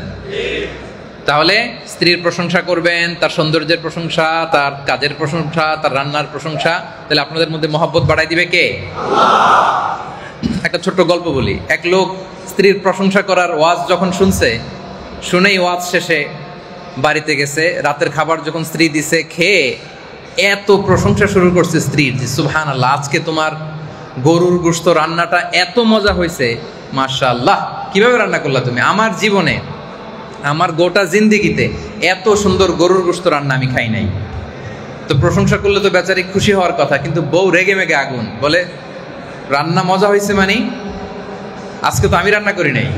তাহলে স্ত্রীর প্রশংসা করবেন, তার সৌন্দর্যের প্রশংসা, তার কাজের প্রশংসা, তার রান্নার প্রশংসা। তাহলে আপনাদের মধ্যে মহব্বত বাড়াই দিবে কে? আল্লাহ। একটা ছোট্ট গল্প বলি। এক লোক স্ত্রীর প্রশংসা করার ওয়াজ যখন শুনছে, শুনেই ওয়াজ শেষে বাড়িতে গেছে। রাতের খাবার যখন স্ত্রী দিছে, খেয়ে এত প্রশংসা শুরু করছে স্ত্রীর, যে সুবহানাল্লাহ, আজকে তোমার গরুর গোশত রান্নাটা এত মজা হয়েছে, মাশাআল্লাহ, কিভাবে রান্না করলা তুমি? আমার জীবনে আমার গোটা জিন্দিগিতে এত সুন্দর গরুর গোশত রান্না আমি খাই নাই। তো প্রশংসা করলে তো বেচারি খুশি হওয়ার কথা, কিন্তু বউ রেগে মেগে আগুন, বলে রান্না মজা হয়েছে মানে আজকে তো আমি রান্না করি নাই।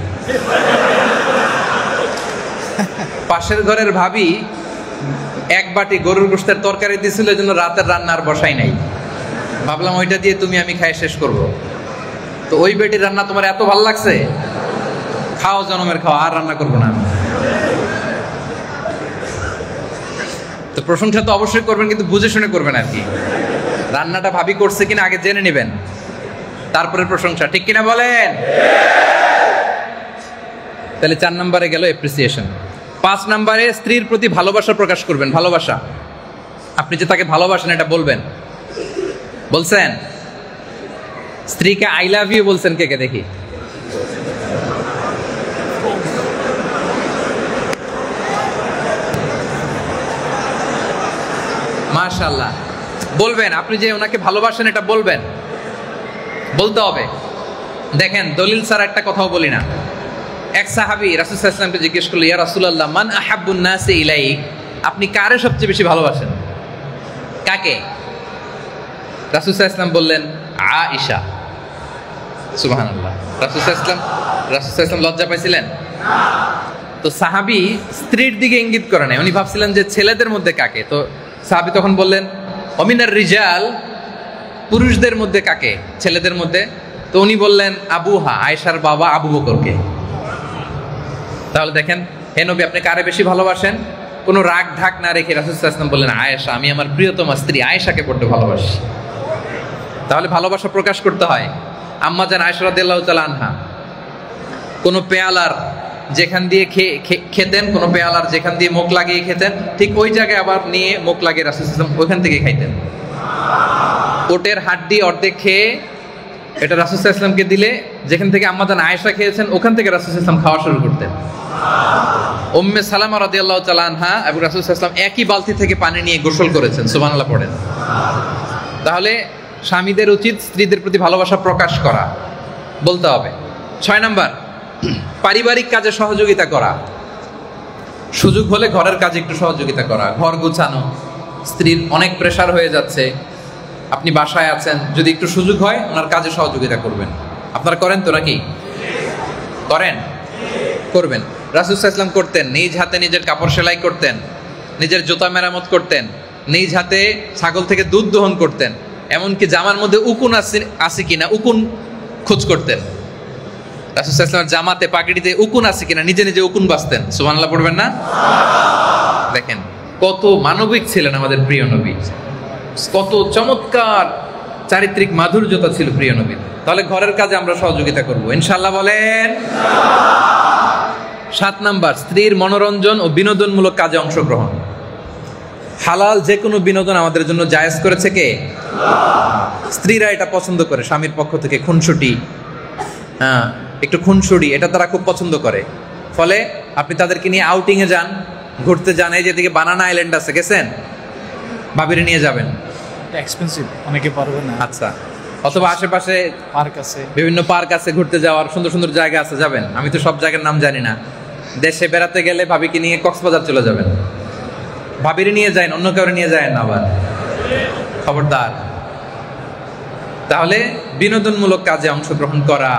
পাশের ঘরের ভাবি এক বাটি গরুর গোশতের তরকারি দিয়েছিল, এই জন্য রাতের রান্না আর বসাই নাই। ভাবলাম ওইটা দিয়ে তুমি আমি খাই শেষ করব। তো ওই বেটির রান্না তোমার এত ভালো লাগছে, খাও জনমের খাও, আর রান্না করবো না আমি। তো প্রশংসা তো অবশ্যই করবেন, কিন্তু বুঝে শুনে করবেন আর কি। রান্নাটা ভাবি করছে কিনা আগে জেনে নেবেন, তারপরে প্রশংসা, ঠিক কিনা বলেন? তাহলে 4 নম্বরে গেল এপ্রিসিয়েশন। 5 নম্বরে স্ত্রীর প্রতি ভালোবাসা প্রকাশ করবেন। ভালোবাসা, আপনি যে তাকে ভালোবাসেন এটা বলবেন। বলছেন? স্ত্রীকে আই লাভ ইউ বলছেন কে কে দেখি? মাশাআল্লাহ, বলবেন। আপনি যে ওনাকে ভালোবাসেন এটা বলবেন, বলতে হবে। দেখেন, দলিল ছাড়া একটা কথাও বলি না। এক সাহাবী রাসূল সাল্লাল্লাহু আলাইহি ওয়াসাল্লামকে জিজ্ঞেস করলো, ইয়া রাসূলুল্লাহ, মান আহাব্বুন নাসি ইলাইক, আপনি কারে সবচেয়ে বেশি ভালোবাসেন? কাকে? রাসূল সাল্লাল্লাহু আলাইহি ওয়াসাল্লাম বললেন, আয়েশা। সুবহানাল্লাহ। রাসূল সাল্লাল্লাহু আলাইহি ওয়াসাল্লাম লজ্জা পাইছিলেন? তো সাহাবী স্ত্রীর দিকে ইঙ্গিত করে নাই, উনি ভাবছিলেন যে ছেলেদের মধ্যে কাকে। তো সাহাবী তখন বললেন, অমিনার রিজাল, পুরুষদের মধ্যে কাকে? ছেলেদের মধ্যে। তো উনি বললেন, আবুহা, আয়েশার বাবা আবু বকরকে। তাহলে দেখেন, হে নবী, আপনি কারে বেশি ভালোবাসেন? কোনো রাগ ঢাক না রেখে রাসূল সাল্লাল্লাহু আলাইহি ওয়াসাল্লাম বললেন, আয়েশা, আমি আমার প্রিয়তমা স্ত্রী আয়েশাকে বড্ড ভালোবাসি। তাহলে ভালোবাসা প্রকাশ করতে হয়। আম্মা জান আয়েশা রাদিয়াল্লাহু তাআলা আনহা কোনো পেয়ালার যেখান দিয়ে খেতেন, কোনো পেয়ালার যেখান দিয়ে মুখ লাগিয়ে খেতেন, ঠিক ওই জায়গায় আবার নিয়ে মুখ লাগিয়ে রাসূল সাল্লাল্লাহু আলাইহি ওয়াসাল্লাম ওইখান থেকে খাইতেন। ওটের হাড্ডি অর্ধেক খেয়ে এটা রাসূল সাল্লাল্লাহু আলাইহি ওয়াসাল্লামকে দিলে, যেখান থেকে আম্মা জান আয়েশা খেয়েছেন ওখান থেকে রাসূল সাল্লাল্লাহু আলাইহি ওয়াসাল্লাম খাওয়া শুরু করতেন। উম্মে সালামা রাদিয়াল্লাহু তাআলা আনহা এবং রাসূল সাল্লাল্লাহু আলাইহি ওয়াসাল্লাম একই বালতি থেকে পানি নিয়ে গোসল করেছেন। সুবহানাল্লাহ পড়েন। তাহলে স্বামীদের উচিত স্ত্রীদের প্রতি ভালোবাসা প্রকাশ করা, বলতে হবে। 6 নাম্বার, পারিবারিক কাজে সহযোগিতা করা। সুযোগ হলে ঘরের কাজে একটু সহযোগিতা করা। ঘর গোছানো, স্ত্রীর অনেক প্রেসার হয়ে যাচ্ছে, আপনি বাসায় আছেন, যদি একটু সুযোগ হয় ওনার কাজে সহযোগিতা করবেন। আপনারা করেন তো নাকি? করেন? করবেন। রাসূল সাল্লাল্লাহু আলাইহি ওয়াসাল্লাম করতেন, নিজ হাতে নিজের কাপড় সেলাই করতেন, নিজের জুতা মেরামত করতেন, নিজ হাতে ছাগল থেকে দুধ দহন করতেন, এমনকি জামার মধ্যে উকুন আছে কিনা উকুন খোঁজ করতেন। রাসূল সাল্লাল্লাহু আলাইহি ওয়াসাল্লাম জামাতে পাগড়িতে উকুন আছে কিনা নিজে নিজে উকুন বাছতেন। সুবহানাল্লাহ পড়বেন না? দেখেন কত মানবিক ছিলেন আমাদের প্রিয় নবী, কত চমৎকার চারিত্রিক মাধুর্যতা ছিল প্রিয় নবীর। তাহলে ঘরের কাজে আমরা সহযোগিতা করব ইনশাআল্লাহ, বলেন। 7 নাম্বার, স্ত্রীর মনোরঞ্জন ও বিনোদনমূলক কাজে অংশগ্রহণ। হালাল যে কোনো বিনোদন আমাদের জন্য জায়েজ করেছে কে? স্ত্রীরা এটা পছন্দ করে, স্বামীর পক্ষ থেকে খুনসুটি, একটু খুনসুটি, এটা তারা খুব পছন্দ করে। ফলে আপনি তাদেরকে নিয়ে আউটিং এ যান, ঘুরতে যান, এই যেদিকে বানানা আইল্যান্ড আছে, গেছেন? ভাবিরে নিয়ে যাবেন, এক্সপেন্সিভ, অনেকে পারবে না। আচ্ছা, অথবা আশেপাশে পার্ক আছে, বিভিন্ন পার্ক আছে, ঘুরতে যাওয়ার সুন্দর সুন্দর জায়গা আছে, যাবেন। আমি তো সব জায়গার নাম জানি না। দেশে বেড়াতে গেলে ভাবিকে নিয়ে কক্সবাজার চলে যাবেন, ভাবিরে নিয়ে যায়, অন্য কাউরে নিয়ে যায় না আবার, খবরদার। তাহলে বিনোদনমূলক কাজে অংশগ্রহণ করা।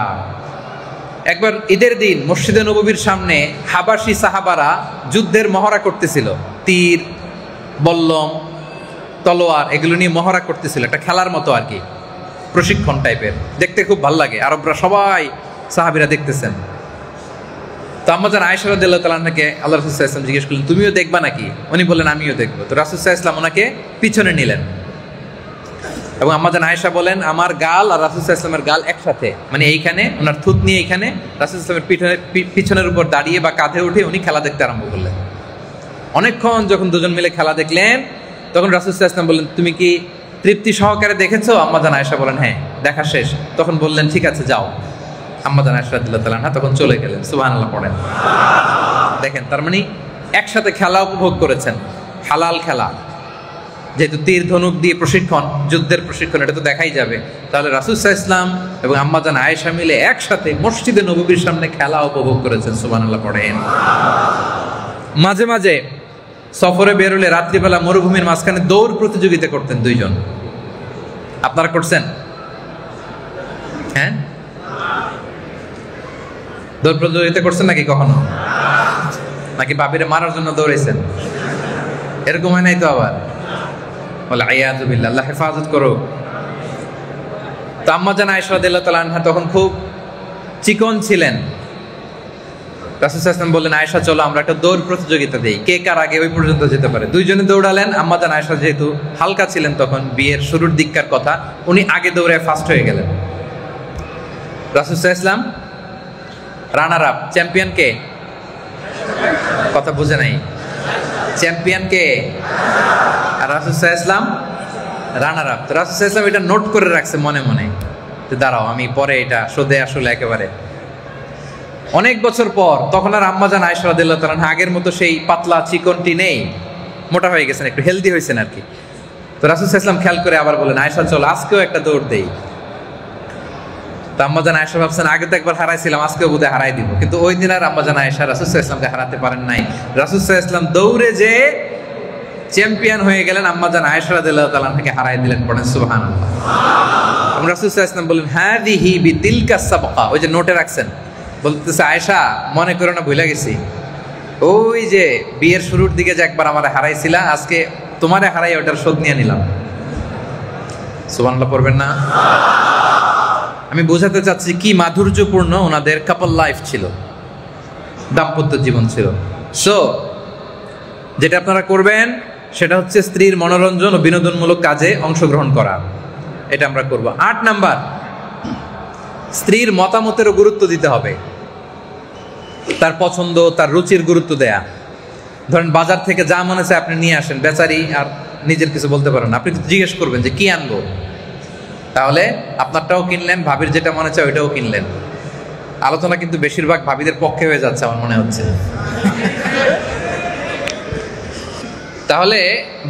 একবার ঈদের দিন মসজিদে নববীর সামনে হাবাসি সাহাবারা যুদ্ধের মহড়া করতেছিল, তীর, বল্লম, তলোয়ার এগুলো নিয়ে মহড়া করতেছিল, একটা খেলার মতো আর কি, প্রশিক্ষণ টাইপের। দেখতে খুব ভালো লাগে, আরবরা সবাই সাহাবীরা দেখতেছেন। তো আম্মা জান আয়েশা রাদিয়াল্লাহু তাআলা আনহাকে আল্লাহ রাসূল সাল্লাল্লাহু আলাইহি ওয়াসাল্লাম জিজ্ঞেস করলেন, তুমিও দেখবা নাকি? উনি বললেন, আমিও দেখবো। তো রাসূল সাল্লাল্লাহু আলাইহি ওয়াসাল্লাম ওনাকে পিছনে নিলেন এবং আম্মা জান আয়েশা বলেন, আমার গাল আর রাসূল সাল্লাল্লাহু আলাইহি ওয়াসাল্লামের গাল একসাথে, মানে এইখানে ওনার থুত নিয়ে এইখানে রাসূল সাল্লাল্লাহু আলাইহি ওয়াসাল্লামের পিছনের উপর দাঁড়িয়ে বা কাঁধে উঠে উনি খেলা দেখতে আরম্ভ করলেন। অনেকক্ষণ যখন দুজন মিলে খেলা দেখলেন, তখন রাসূল সাল্লাল্লাহু আলাইহি ওয়াসাল্লাম বললেন, তুমি কি তৃপ্তি সহকারে দেখেছো? আম্মা জান আয়েশা বলেন, হ্যাঁ, দেখা শেষ। তখন বললেন, ঠিক আছে, যাও। আম্মা জান আয়েশা রাদিয়াল্লাহু তাআলা আনহা তখন চলে গেলেন। সুবহানাল্লাহ পড়েন। দেখেন, তার মানে একসাথে খেলা উপভোগ করেছেন, হালাল খেলা। যেহেতু তীর ধনুক দিয়ে প্রশিক্ষণ, যুদ্ধের প্রশিক্ষণ, এটা তো দেখাই যাবে। তাহলে রাসূল সাল্লাল্লাহু আলাইহি ওয়াসাল্লাম এবং আম্মাজান আয়েশা মিলে একসাথে মসজিদে নববীর সামনে খেলা উপভোগ করেছেন। সুবহানাল্লাহ পড়েন। মাঝে মাঝে সফরে বের হলে রাত্রিবেলা মরুভূমির মাঝখানে দৌড় প্রতিযোগিতা করতেন দুইজন। আপনারা করছেন? হ্যাঁ, দৌড় প্রতিযোগিতা করছেন নাকি কখনো? নাকি বাবিরে মারার জন্য দৌড়াইছেন? এরকম হয় নাই তো? আবার বলে আইয়াযু বিল্লাহ, আল্লাহ হেফাজত করো। তো আম্মাজান আয়েশা রাদিয়াল্লাহু তাআলা আনহা তখন খুব চিকন ছিলেন। রাসূল সাল্লাল্লাহু আলাইহি ওয়াসাল্লাম বললেন, আয়েশা চলো আমরা একটা দৌড় প্রতিযোগিতা দেই, কে কার আগে ওই পর্যন্ত যেতে পারে। দুইজনে দৌড়ালেন। আম্মাজান আয়েশা যেহেতু হালকা ছিলেন তখন, বিয়ের শুরুর দিককার কথা, উনি আগে দৌড়ে ফার্স্ট হয়ে গেলেন। রাসূল সাল্লাল্লাহু আলাইহি ওয়াসাল্লাম রানার আপ, চ্যাম্পিয়ন কে? কথা বুঝে নাই। চ্যাম্পিয়ন কে? আর রাসূল সাল্লাল্লাহু আলাইহি ওয়াসাল্লাম রানার আপ। তো রাসূল সাল্লাল্লাহু আলাইহি ওয়াসাল্লাম এটা নোট করে রাখছে মনে মনে, যে দাঁড়াও আমি পরে এটা শোধে আসলে একেবারে। অনেক বছর পর তখন আর আম্মাজান আয়েশা রাদিয়াল্লাহু তাআলা আগের মতো সেই পাতলা চিকনটি নেই, মোটা হয়ে গেছেন, একটু হেলদি হয়েছেন আর কি। তো রাসূল সাল্লাল্লাহু আলাইহি ওয়াসাল্লাম খেয়াল করে আবার বলেন, আয়েশা চলো আজকেও একটা দৌড় দেই। তো আম্মাজান আয়েশা ভাবছেন আগে তো একবার হারাইছিলাম, আজকেও বোধহয় হারাই দিব। কিন্তু ওই দিন আর আম্মাজান আয়েশা রাসূল সাল্লাল্লাহু আলাইহি ওয়াসাল্লামকে হারাতে পারেন নাই। রাসূল সাল্লাল্লাহু আলাইহি ওয়াসাল্লাম দৌড়ে যে চ্যাম্পিয়ন হয়ে গেলেন, আম্মাজান আয়েশা রাদিয়াল্লাহু তাআলা থেকে হারাই দিলেন। পড়েন সুবহানাল্লাহ। রাসূল সাল্লাল্লাহু আলাইহি ওয়াসাল্লাম বলেন, হাদিহি বিতিলকা সাবকা, ওই যে নোটে রাখছেন, বলতেছে আয়েশা মনে করো না ভুলে গেছি, ওই যে বিয়ের শুরুর দিকে যে একবার আমারে হারাইছিলা, আজকে তোমারে হারাই ওটার শোধ নিয়ে নিলাম। সুবহানাল্লাহ পড়বেন না? আমি বোঝাতে চাচ্ছি কি মাধুর্যপূর্ণ ওনাদের কাপল লাইফ ছিল, দাম্পত্য জীবন ছিল। সো যেটা আপনারা করবেন সেটা হচ্ছে স্ত্রীর মনোরঞ্জন ও বিনোদনমূলক কাজে অংশগ্রহণ করা, এটা আমরা করব। 8 নাম্বার, স্ত্রীর মতামতেরও গুরুত্ব দিতে হবে, তার পছন্দ তার রুচির গুরুত্ব দেয়া। ধরেন বাজার থেকে যা মনে চায় আপনি নিয়ে আসেন, বেচারি আর নিজের কিছু বলতে পারেন না, আপনি জিজ্ঞেস করবেন যে কি আনবো, তাহলে আপনারটাও কিনলেন, ভাবির যেটা মনে চায় ওইটাও কিনলেন। আলোচনা কিন্তু বেশিরভাগ ভাবিদের পক্ষে হয়ে যাচ্ছে আমার মনে হচ্ছে। তাহলে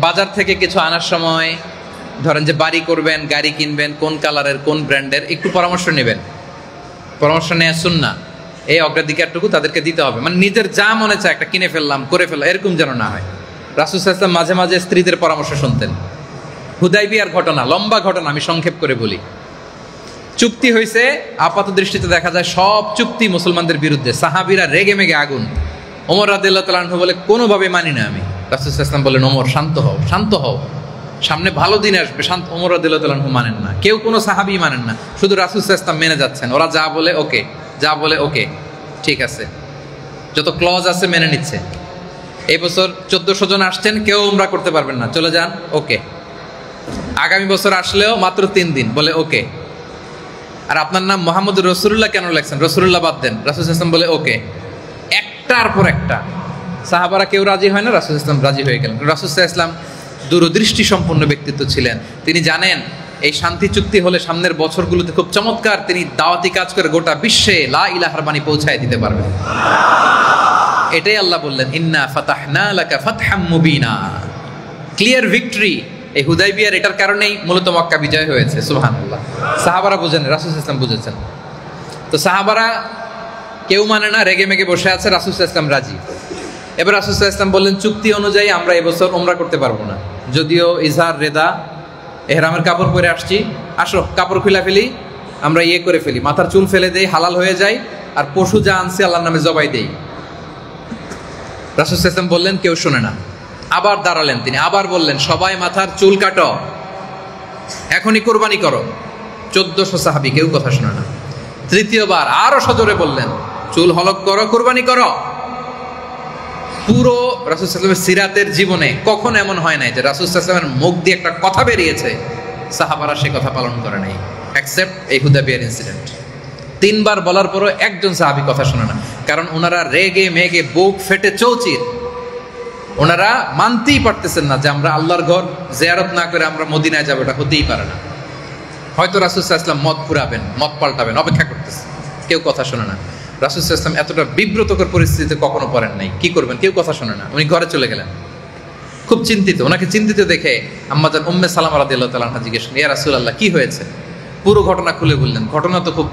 বাজার থেকে কিছু আনার সময় ধরেন যে বাড়ি করবেন, গাড়ি কিনবেন, কোন কালারের কোন ব্র্যান্ডের একটু পরামর্শ নেবেন। পরামর্শ নেওয়া সুন্নাহ, এই অগ্রাধিকারটুকু তাদেরকে দিতে হবে। মানে নিজের যা মনে চায় একটা কিনে ফেললাম, করে ফেললাম, এরকম যেন না হয়। রাসূল সাল্লাল্লাহু আলাইহি ওয়াসাল্লাম মাঝে মাঝে স্ত্রীদের পরামর্শ শুনতেন। হুদাইবিয়ার ঘটনা, লম্বা ঘটনা, আমি সংক্ষেপ করে বলি। চুক্তি হয়েছে, আপাত দৃষ্টিতে দেখা যায় সব চুক্তি মুসলমানদের বিরুদ্ধে, সাহাবীরা রেগে মেগে আগুন। ওমর রাদিয়াল্লাহু তাআলা আনহু বলে কোনোভাবে মানি না আমি। রাসূল সাল্লাল্লাহু আলাইহি ওয়াসাল্লাম বলেন, ওমর শান্ত হও, শান্ত হও, সামনে ভালো দিন আসবে, শান্ত। ওমর রাদিয়াল্লাহু তাআলা আনহু মানেন না, কেউ কোনো সাহাবী মানেন না, শুধু রাসূল সাল্লাল্লাহু আলাইহি ওয়াসাল্লাম মেনে যাচ্ছেন। ওরা যা বলে ওকে, যা বলে ওকে, ঠিক আছে, যত ক্লজ আছে মেনে নিচ্ছে। এই বছর 1400 জন আসছেন, কেউ উমরা করতে পারবেন না, চলে যান, ওকে। আগামী বছর আসলেও মাত্র 3 দিন, বলে ওকে। আর আপনার নাম মুহাম্মদুর রাসূলুল্লাহ কেন লেখছেন, রাসূলুল্লাহ বাদ দেন, রাসূল সাল্লাল্লাহু আলাইহি ওয়াসাল্লাম বলে ওকে। একটার পর একটা সাহাবারা কেউ রাজি হয় না, রাসূল সাল্লাল্লাহু আলাইহি ওয়াসাল্লাম রাজি হয়ে গেলেন। রাসূল সাল্লাল্লাহু আলাইহি ওয়াসাল্লাম দূরদৃষ্টি সম্পন্ন ব্যক্তিত্ব ছিলেন। তিনি জানেন এই শান্তি চুক্তি হলে সামনের বছরগুলোতে খুব চমৎকার তিনি দাওয়াতি কাজ করে গোটা বিশ্বে লা ইলাহার বাণী পৌঁছায় দিতে পারবেন। এটাই আল্লাহ বললেন, ইন্না ফাতাহনা লাকা ফাতহাম মুবিনা, ক্লিয়ার ভিক্টরি। এই হুদাইবিয়ার এটার কারণেই মূলত মক্কা বিজয় হয়েছে। সুবহানাল্লাহ। সাহাবারা বুঝেন, রাসূল সাল্লাল্লাহু আলাইহি ওয়াসাল্লাম বুঝেছেন। তো সাহাবারা কেউ মানে না, রেগে মেগে বসে আছে, রাসূল সাল্লাল্লাহু আলাইহি ওয়াসাল্লাম রাজি। এবার রাসূল সাল্লাল্লাহু আলাইহি ওয়াসাল্লাম বললেন, চুক্তি অনুযায়ী আমরা এবছর উমরা করতে পারবো না, যদিও ইজহার রেদা এহরামের কাপড় পরে আসছি, আসো কাপড় খুলে ফেলি, আমরা ইয়ে করে ফেলি, মাথার চুল ফেলে দেই, হালাল হয়ে যায়, আর পশু যা আনছি আল্লাহর নামে জবাই দেই। রাসূল সাল্লাল্লাহু আলাইহি ওয়াসাল্লাম বললেন, কেউ শোনে না। আবার দাঁড়ালেন তিনি, আবার বললেন, সবাই মাথার চুল কাটো, এখনই কুরবানি করো। 1400 সাহাবী, কেউ কথা শোনে না। তৃতীয়বার আরো সজোরে বললেন, চুল হলক করো, কুরবানি করো। পুরো রাসূল সাল্লাল্লাহু আলাইহি ওয়াসাল্লামের সিরাতের জীবনে কখন এমন হয় নাই যে রাসূল সাল্লাল্লাহু আলাইহি ওয়াসাল্লামের মুখ দিয়ে একটা কথা বেরিয়েছে সাহাবারা সে কথা পালন করে নাই, এক্সেপ্ট এই হুদাইবিয়ার ইনসিডেন্ট। 3 বার বলার পরও একজন সাহাবী কথা শোনে না, কারণ ওনারা রেগে মেগে বুক ফেটে চৌচির। ওনারা মানতেই পারতেছেন না যে আমরা আল্লাহর ঘর জিয়ারত না করে আমরা মদিনায় যাবো, এটা হতেই পারে না। হয়তো রাসূল সাল্লাল্লাহু আলাইহি ওয়াসাল্লাম মত ঘুরাবেন, মত পাল্টাবেন, অপেক্ষা করতেছে, কেউ কথা শোনে না। রাসূল সাল্লাল্লাহু আলাইহি ওয়াসাল্লাম এতটা বিব্রতকর পরিস্থিতিতে কখনো পড়েন নাই। কি করবেন, কেউ কথা শোনে না, উনি ঘরে চলে গেলেন। খুব চিন্তিত। ওনাকে চিন্তিত দেখে আম্মাজান উম্মে সালামা রাদিয়াল্লাহু তাআলা আনহা জিজ্ঞেস করলেন, ইয়া রাসূলুল্লাহ কি হয়েছে? পুরো ঘটনা খুলে বললেন। ঘটনা তো খুব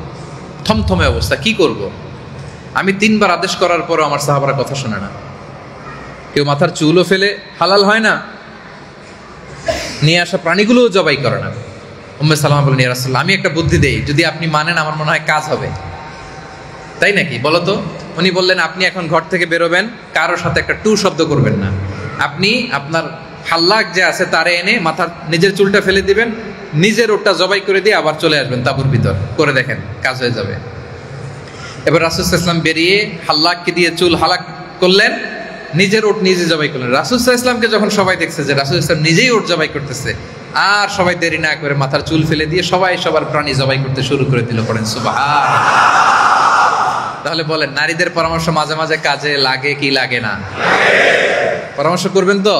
থমথমে অবস্থা, কি করব? আমি 3 বার আদেশ করার পরও আমার সাহাবারা কথা শোনে না। কেউ মাথার চুলও ফেলে হালাল হয় না, নিয়ে আসা প্রাণীগুলোও জবাই করে না। উম্মে সালামা বলেন, ইয়া রাসূলুল্লাহ আমি একটা বুদ্ধি দেই, যদি আপনি মানেন আমার মনে হয় কাজ হবে। তাই নাকি, বলো তো? উনি বললেন, আপনি এখন ঘর থেকে বেরোবেন, কারোর সাথে একটা টু শব্দ করবেন না। আপনি আপনার হাল্লাক যে আছে তারে এনে মাথার নিজের চুলটা ফেলে দিবেন, নিজের ওটা জবাই করে দিয়ে আবার চলে আসবেন তাঁবুর ভিতর, করে দেখেন কাজ হয়ে যাবে। এবার রাসূল সাল্লাল্লাহু আলাইহি ওয়াসাল্লাম বেরিয়ে হাল্লাককে দিয়ে চুল হালাক করলেন, নিজের ওট নিজে জবাই করলেন। রাসূল সাল্লাল্লাহু আলাইহি ওয়াসাল্লামকে যখন সবাই দেখছে যে রাসূল সাল্লাল্লাহু আলাইহি ওয়াসাল্লাম নিজেই ওট জবাই করতেছে, আর সবাই দেরি না করে মাথার চুল ফেলে দিয়ে সবাই সবার প্রাণী জবাই করতে শুরু করে দিল। পড়েন সুবহানাল্লাহ। তাহলে বলেন, নারীদের পরামর্শ মাঝে মাঝে কাজে লাগে কি লাগে না? পরামর্শ করবেন তো?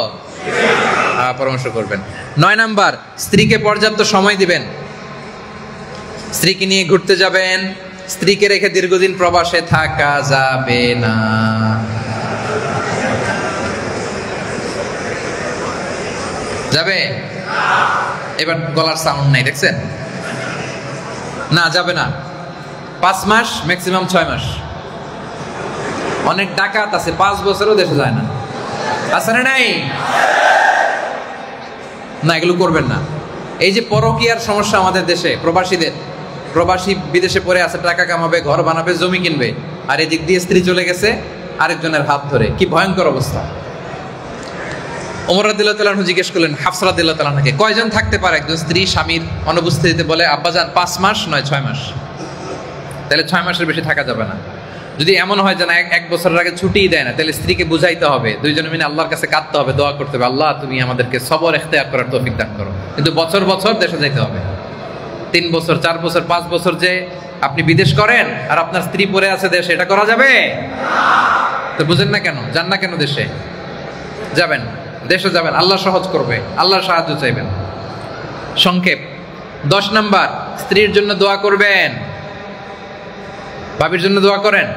পরামর্শ করবেন। 9 নাম্বার, স্ত্রীকে পর্যাপ্ত সময় দিবেন। স্ত্রীকে নিয়ে ঘুরতে যাবেন, স্ত্রীকে রেখে দীর্ঘদিন প্রবাসে থাকা যাবে না। যাবে? এবার গলার সাউন্ড নাই, দেখছেন? না, যাবে না। 5 মাস, ম্যাক্সিমাম 6 মাস। অনেক ডাকাত আছে 5 বছরও দেশে যায় না, আছে না নাই? না, এগুলো করবেন না। এই যে পরকীয়ার সমস্যা আমাদের দেশে, প্রবাসীদের, প্রবাসী বিদেশে পড়ে আছে, টাকা কামাবে, ঘর বানাবে, জমি কিনবে, আর এদিক দিয়ে স্ত্রী চলে গেছে আরেকজনের হাত ধরে। কি ভয়ঙ্কর অবস্থা। ওমর রাদিয়াল্লাহু তাআলা আনহু জিজ্ঞেস করলেন হাফসা রাদিয়াল্লাহু তাআলা আনহাকে, কয়জন থাকতে পারে একজন স্ত্রী স্বামীর অনুপস্থিতিতে? বলে, আব্বাজান 5 মাস নয় 6 মাস। তাহলে 6 মাসের বেশি থাকা যাবে না। যদি এমন হয় যে না 1 বছরের আগে ছুটিই দেয় না, তাহলে স্ত্রীকে বুঝাইতে হবে, দুইজনে মিলে আল্লাহর কাছে কাঁদতে হবে, দোয়া করতে হবে, আল্লাহ তুমি আমাদেরকে সবর ইখতিয়ার করার তৌফিক দান করো। কিন্তু বছর বছর দেশে যাইতে হবে। 3 বছর, 4 বছর, 5 বছর যে আপনি বিদেশ করেন আর আপনার স্ত্রী পড়ে আছে দেশে, এটা করা যাবে? তো বুঝেন না কেন? যান না কেন দেশে? যাবেন, দেশে যাবেন, আল্লাহ সহজ করবে, আল্লাহর সাহায্য চাইবেন। সংক্ষেপ। 10 নাম্বার, স্ত্রীর জন্য দোয়া করবেন। ভাবির জন্য দোয়া করেন,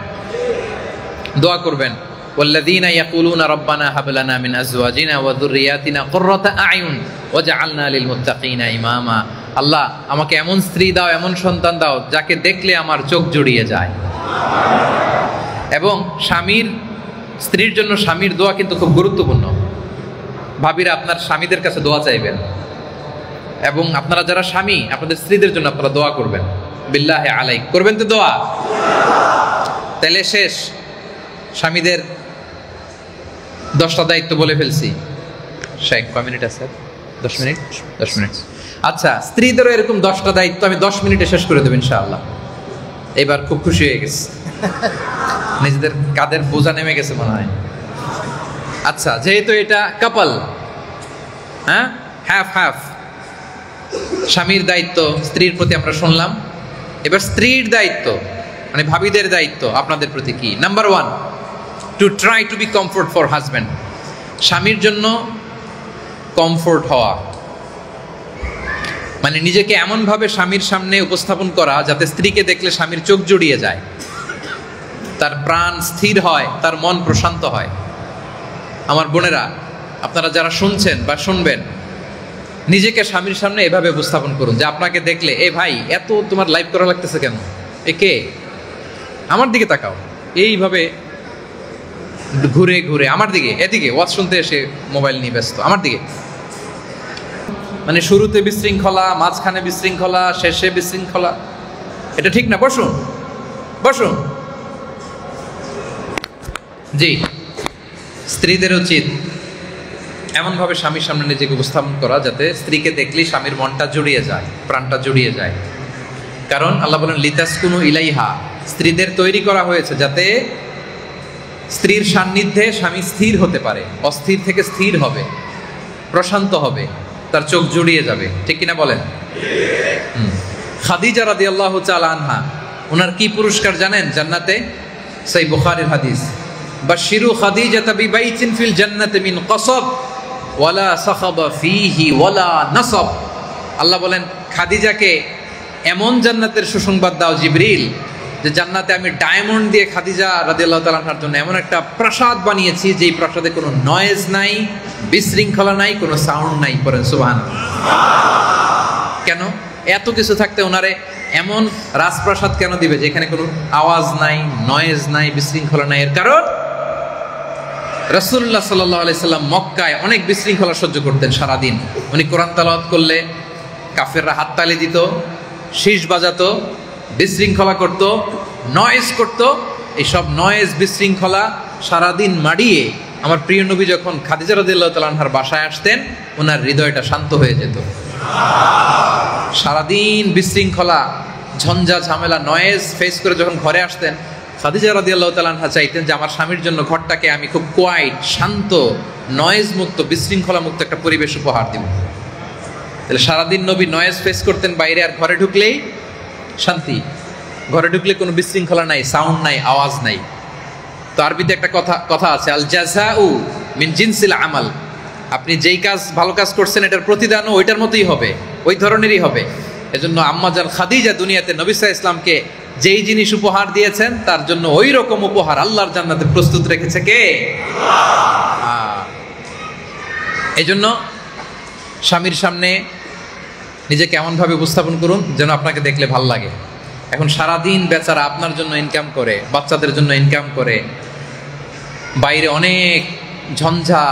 দোয়া করবেন। ওয়াল্লাযীনা ইয়াকুলুনা রাব্বানা হাব লানা মিন আজওয়াজিনা ওয়া যুররিয়াতিনা কুররাতা আ'য়ুন ওয়াজআলনা লিল মুত্তাকিনা ইমামা। আল্লাহ আমাকে এমন স্ত্রী দাও, এমন সন্তান দাও যাকে দেখলে আমার চোখ জুড়িয়ে যায়। এবং স্ত্রীর জন্য স্বামীর দোয়া কিন্তু খুব গুরুত্বপূর্ণ। ভাবিরা আপনার স্বামীদের কাছে দোয়া চাইবেন, এবং আপনারা যারা স্বামী আপনাদের স্ত্রীদের জন্য আপনারা দোয়া করবেন। বিল্লাহি আলাইক, করবেন তো দোয়া? তাহলে শেষ। স্বামীদের 10টা দায়িত্ব বলে ফেলছি। শেখ, কয় মিনিট আছে? 10 মিনিট। 10 মিনিট। আচ্ছা, স্ত্রীদেরও এরকম 10টা দায়িত্ব আমি 10 মিনিটে শেষ করে দেব ইনশাআল্লাহ। এবার খুব খুশি হয়ে গেছে, নিজেদের কাঁধের বোঝা নেমে গেছে মনে হয়। আচ্ছা, যেহেতু এটা কাপল, হ্যাঁ, হাফ হাফ, স্বামীর দায়িত্ব স্ত্রীর প্রতি আমরা শুনলাম। এবার স্ত্রীর দায়িত্ব মানে ভাবিদের দায়িত্ব আপনাদের প্রতি কি? Number 1, to try to be comfort for husband. স্বামীর জন্য কমফোর্ট হওয়া মানে নিজেকে এমনভাবে স্বামীর সামনে উপস্থাপন করা যাতে স্ত্রীকে দেখলে স্বামীর চোখ জুড়িয়ে যায়, তার প্রাণ স্থির হয়, তার মন প্রশান্ত হয়। আমার বোনেরা, আপনারা যারা শুনছেন বা শুনবেন, নিজেকে স্বামীর সামনে এভাবে উপস্থাপন করুন যে আপনাকে দেখলে, এ ভাই এত তোমার লাইভ করা লাগতেছে কেন? এ কে? আমার দিকে তাকাও। এইভাবে ঘুরে ঘুরে আমার দিকে, এদিকে ওয়াজ শুনতে এসে মোবাইল নিয়ে ব্যস্ত, আমার দিকে। মানে শুরুতে বিশৃঙ্খলা, মাঝখানে বিশৃঙ্খলা, শেষে বিশৃঙ্খলা, এটা ঠিক না। বসুন বসুন। জি, স্ত্রীদের উচিত এমনভাবে স্বামীর সামনে নিজেকে উপস্থাপন করা যাতে স্ত্রীকে দেখলেই স্বামীর মনটা জুড়িয়ে যায়, প্রাণটা জুড়িয়ে যায়। কারণ আল্লাহ বলেন লিতাসকুনু ইলাইহা, স্ত্রীদের তৈরি করা হয়েছে যাতে স্ত্রীর সান্নিধ্যে স্বামী স্থির হতে পারে, অস্থির থেকে স্থির হবে, প্রশান্ত হবে, তার চোখ জুড়িয়ে যাবে। ঠিক কিনা বলেন? খাদিজা রাদিয়াল্লাহু তাআলা আনহা, ওনার কি পুরস্কার জানেন জান্নাতে? সহিহ বুখারীর হাদিস, বাশশিরু খাদিজাতা বিবাইতিন ফিল জান্নাতি মিন কসব ওয়ালা সাখাবা ফীহি ওয়ালা নাসাব। আল্লাহ বলেন খাদিজাকে এমন জান্নাতের সুসংবাদ দাও জিবরিল যে জান্নাতে আমি ডায়মন্ড দিয়ে খাদিজা রাদিয়াল্লাহু তাআলা আনহার জন্য এমন একটা প্রাসাদ বানিয়েছি যেই প্রাসাদে কোনো নয়েজ নাই, বিশৃঙ্খলা নাই, কোনো সাউন্ড নাই। পড়েন সুবহানাল্লাহ। কেন এত কিছু থাকতে ওনারে এমন রাজপ্রাসাদ কেন দিবে যেখানে কোনো আওয়াজ নাই, নয়েজ নাই, বিশৃঙ্খলা নাই? এর কারণ রাসূলুল্লাহ সাল্লাল্লাহু আলাইহি সাল্লাম মক্কায় অনেক বিশৃঙ্খলা সহ্য করতেন সারাদিন। উনি কোরআন তেলাওয়াত করলে কাফেররা হাততালি দিত, শীষ বাজাতো, বিশৃঙ্খলা করত, নয়েজ করত। এইসব নয়েজ বিশৃঙ্খলা সারাদিন মাড়িয়ে আমার প্রিয় নবী যখন খাদিজা রাদিয়াল্লাহু তাআলা আনহার বাসায় আসতেন, ওনার হৃদয়টা শান্ত হয়ে যেত। সারাদিন বিশৃঙ্খলা, ঝঞ্ঝা ঝামেলা, নয়েজ ফেস করে যখন ঘরে আসতেন, খাদিজা রাদিয়াল্লাহু তাআলা আনহা চাইতেন যে আমার স্বামীর জন্য ঘরটাকে আমি খুব কোয়াইট, শান্ত, নয়েজ মুক্ত, বিশৃঙ্খলা মুক্ত একটা পরিবেশ উপহার দিব। তাহলে সারাদিন নবী নয়েজ ফেস করতেন বাইরে, আর ঘরে ঢুকলেই শান্তি। ঘরে ঢুকলে কোনো বিশৃঙ্খলা নাই, সাউন্ড নাই, আওয়াজ নাই। তো আরবিতে একটা কথা আছে, আল জাযাউ মিন জিনসিল আমাল। আপনি যেই কাজ, ভালো কাজ করছেন, এটার প্রতিদানও ওইটার মতোই হবে, ওই ধরনেরই হবে। এজন্য আম্মা জান খাদিজা দুনিয়াতে নবী সাল্লাল্লাহু আলাইহি ওয়াসাল্লামকে যেই জিনিস উপহার দিয়েছেন তার জন্য ওই রকম উপহার আল্লাহর জান্নাতে প্রস্তুত রেখেছে কে? এজন্য স্বামীর সামনে নিজেকে এমনভাবে উপস্থাপন করুন যেন আপনাকে দেখলে ভাল লাগে। এখন সারাদিন বেচারা আপনার জন্য ইনকাম করে, বাচ্চাদের জন্য ইনকাম করে, বাইরে অনেক ঝঞ্ঝা,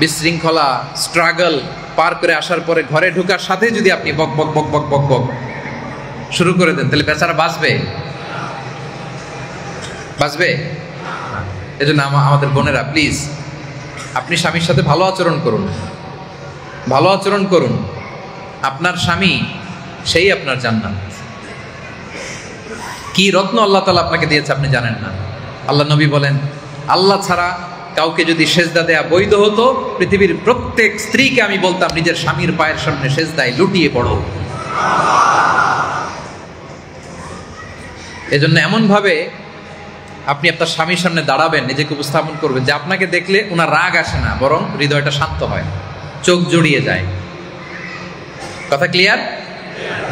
বিশৃঙ্খলা, স্ট্রাগল পার করে আসার পরে ঘরে ঢোকার সাথে যদি আপনি বক বক বক বক বক বক শুরু করে দেন, তাহলে বেচারা বাঁচবে? বাঁচবে? এজন্য আমাদের বোনেরা, প্লিজ আপনি স্বামীর সাথে ভালো আচরণ করুন, ভালো আচরণ করুন। আপনার স্বামী সেই আপনার জান্নাত। কি রত্ন আল্লাহ তাআলা আপনাকে দিয়েছে আপনি জানেন না। আল্লাহ নবী বলেন, আল্লাহ ছাড়া কাউকে যদি সেজদা দেয়া বৈধ হতো, পৃথিবীর প্রত্যেক স্ত্রীকে আমি বলতাম নিজের স্বামীর পায়ের সামনে সেজদায় লুটিয়ে পড়ো। এজন্য এমন ভাবে আপনি আপনার স্বামীর সামনে দাঁড়াবেন, নিজেকে উপস্থাপন করবেন যে আপনাকে দেখলে ওনার রাগ আসে না, বরং হৃদয়টা শান্ত হয়, চোখ জড়িয়ে যায়। কথা ক্লিয়ার?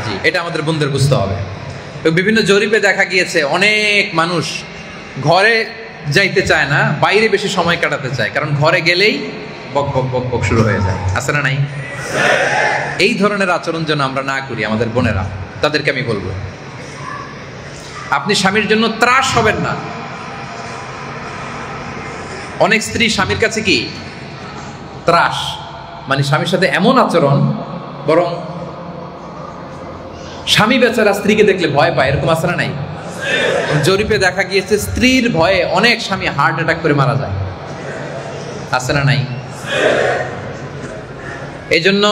জি, এটা আমাদের বোনদের বুঝতে হবে। বিভিন্ন জরিপে দেখা গিয়েছে অনেক মানুষ ঘরে যাইতে চায় না, বাইরে বেশি সময় কাটাতে চায়, কারণ ঘরে গেলেই বক বক বক বক শুরু হয়ে যায়। আছে না নাই? এই ধরনের আচরণ যেন আমরা না করি। আমাদের বোনেরা, তাদেরকে আমি বলবো, আপনি স্বামীর জন্য ত্রাস হবেন না। অনেক স্ত্রী স্বামীর কাছে কি ত্রাস, মানে স্বামীর সাথে এমন আচরণ, বরং স্বামী বেচারা স্ত্রীকে দেখলে ভয় পায়। এরকম আছে না নাই? জরিপে দেখা গিয়েছে স্ত্রীর ভয়ে অনেক স্বামী হার্ট অ্যাটাক করে মারা যায়। আছে না নাই? এই জন্য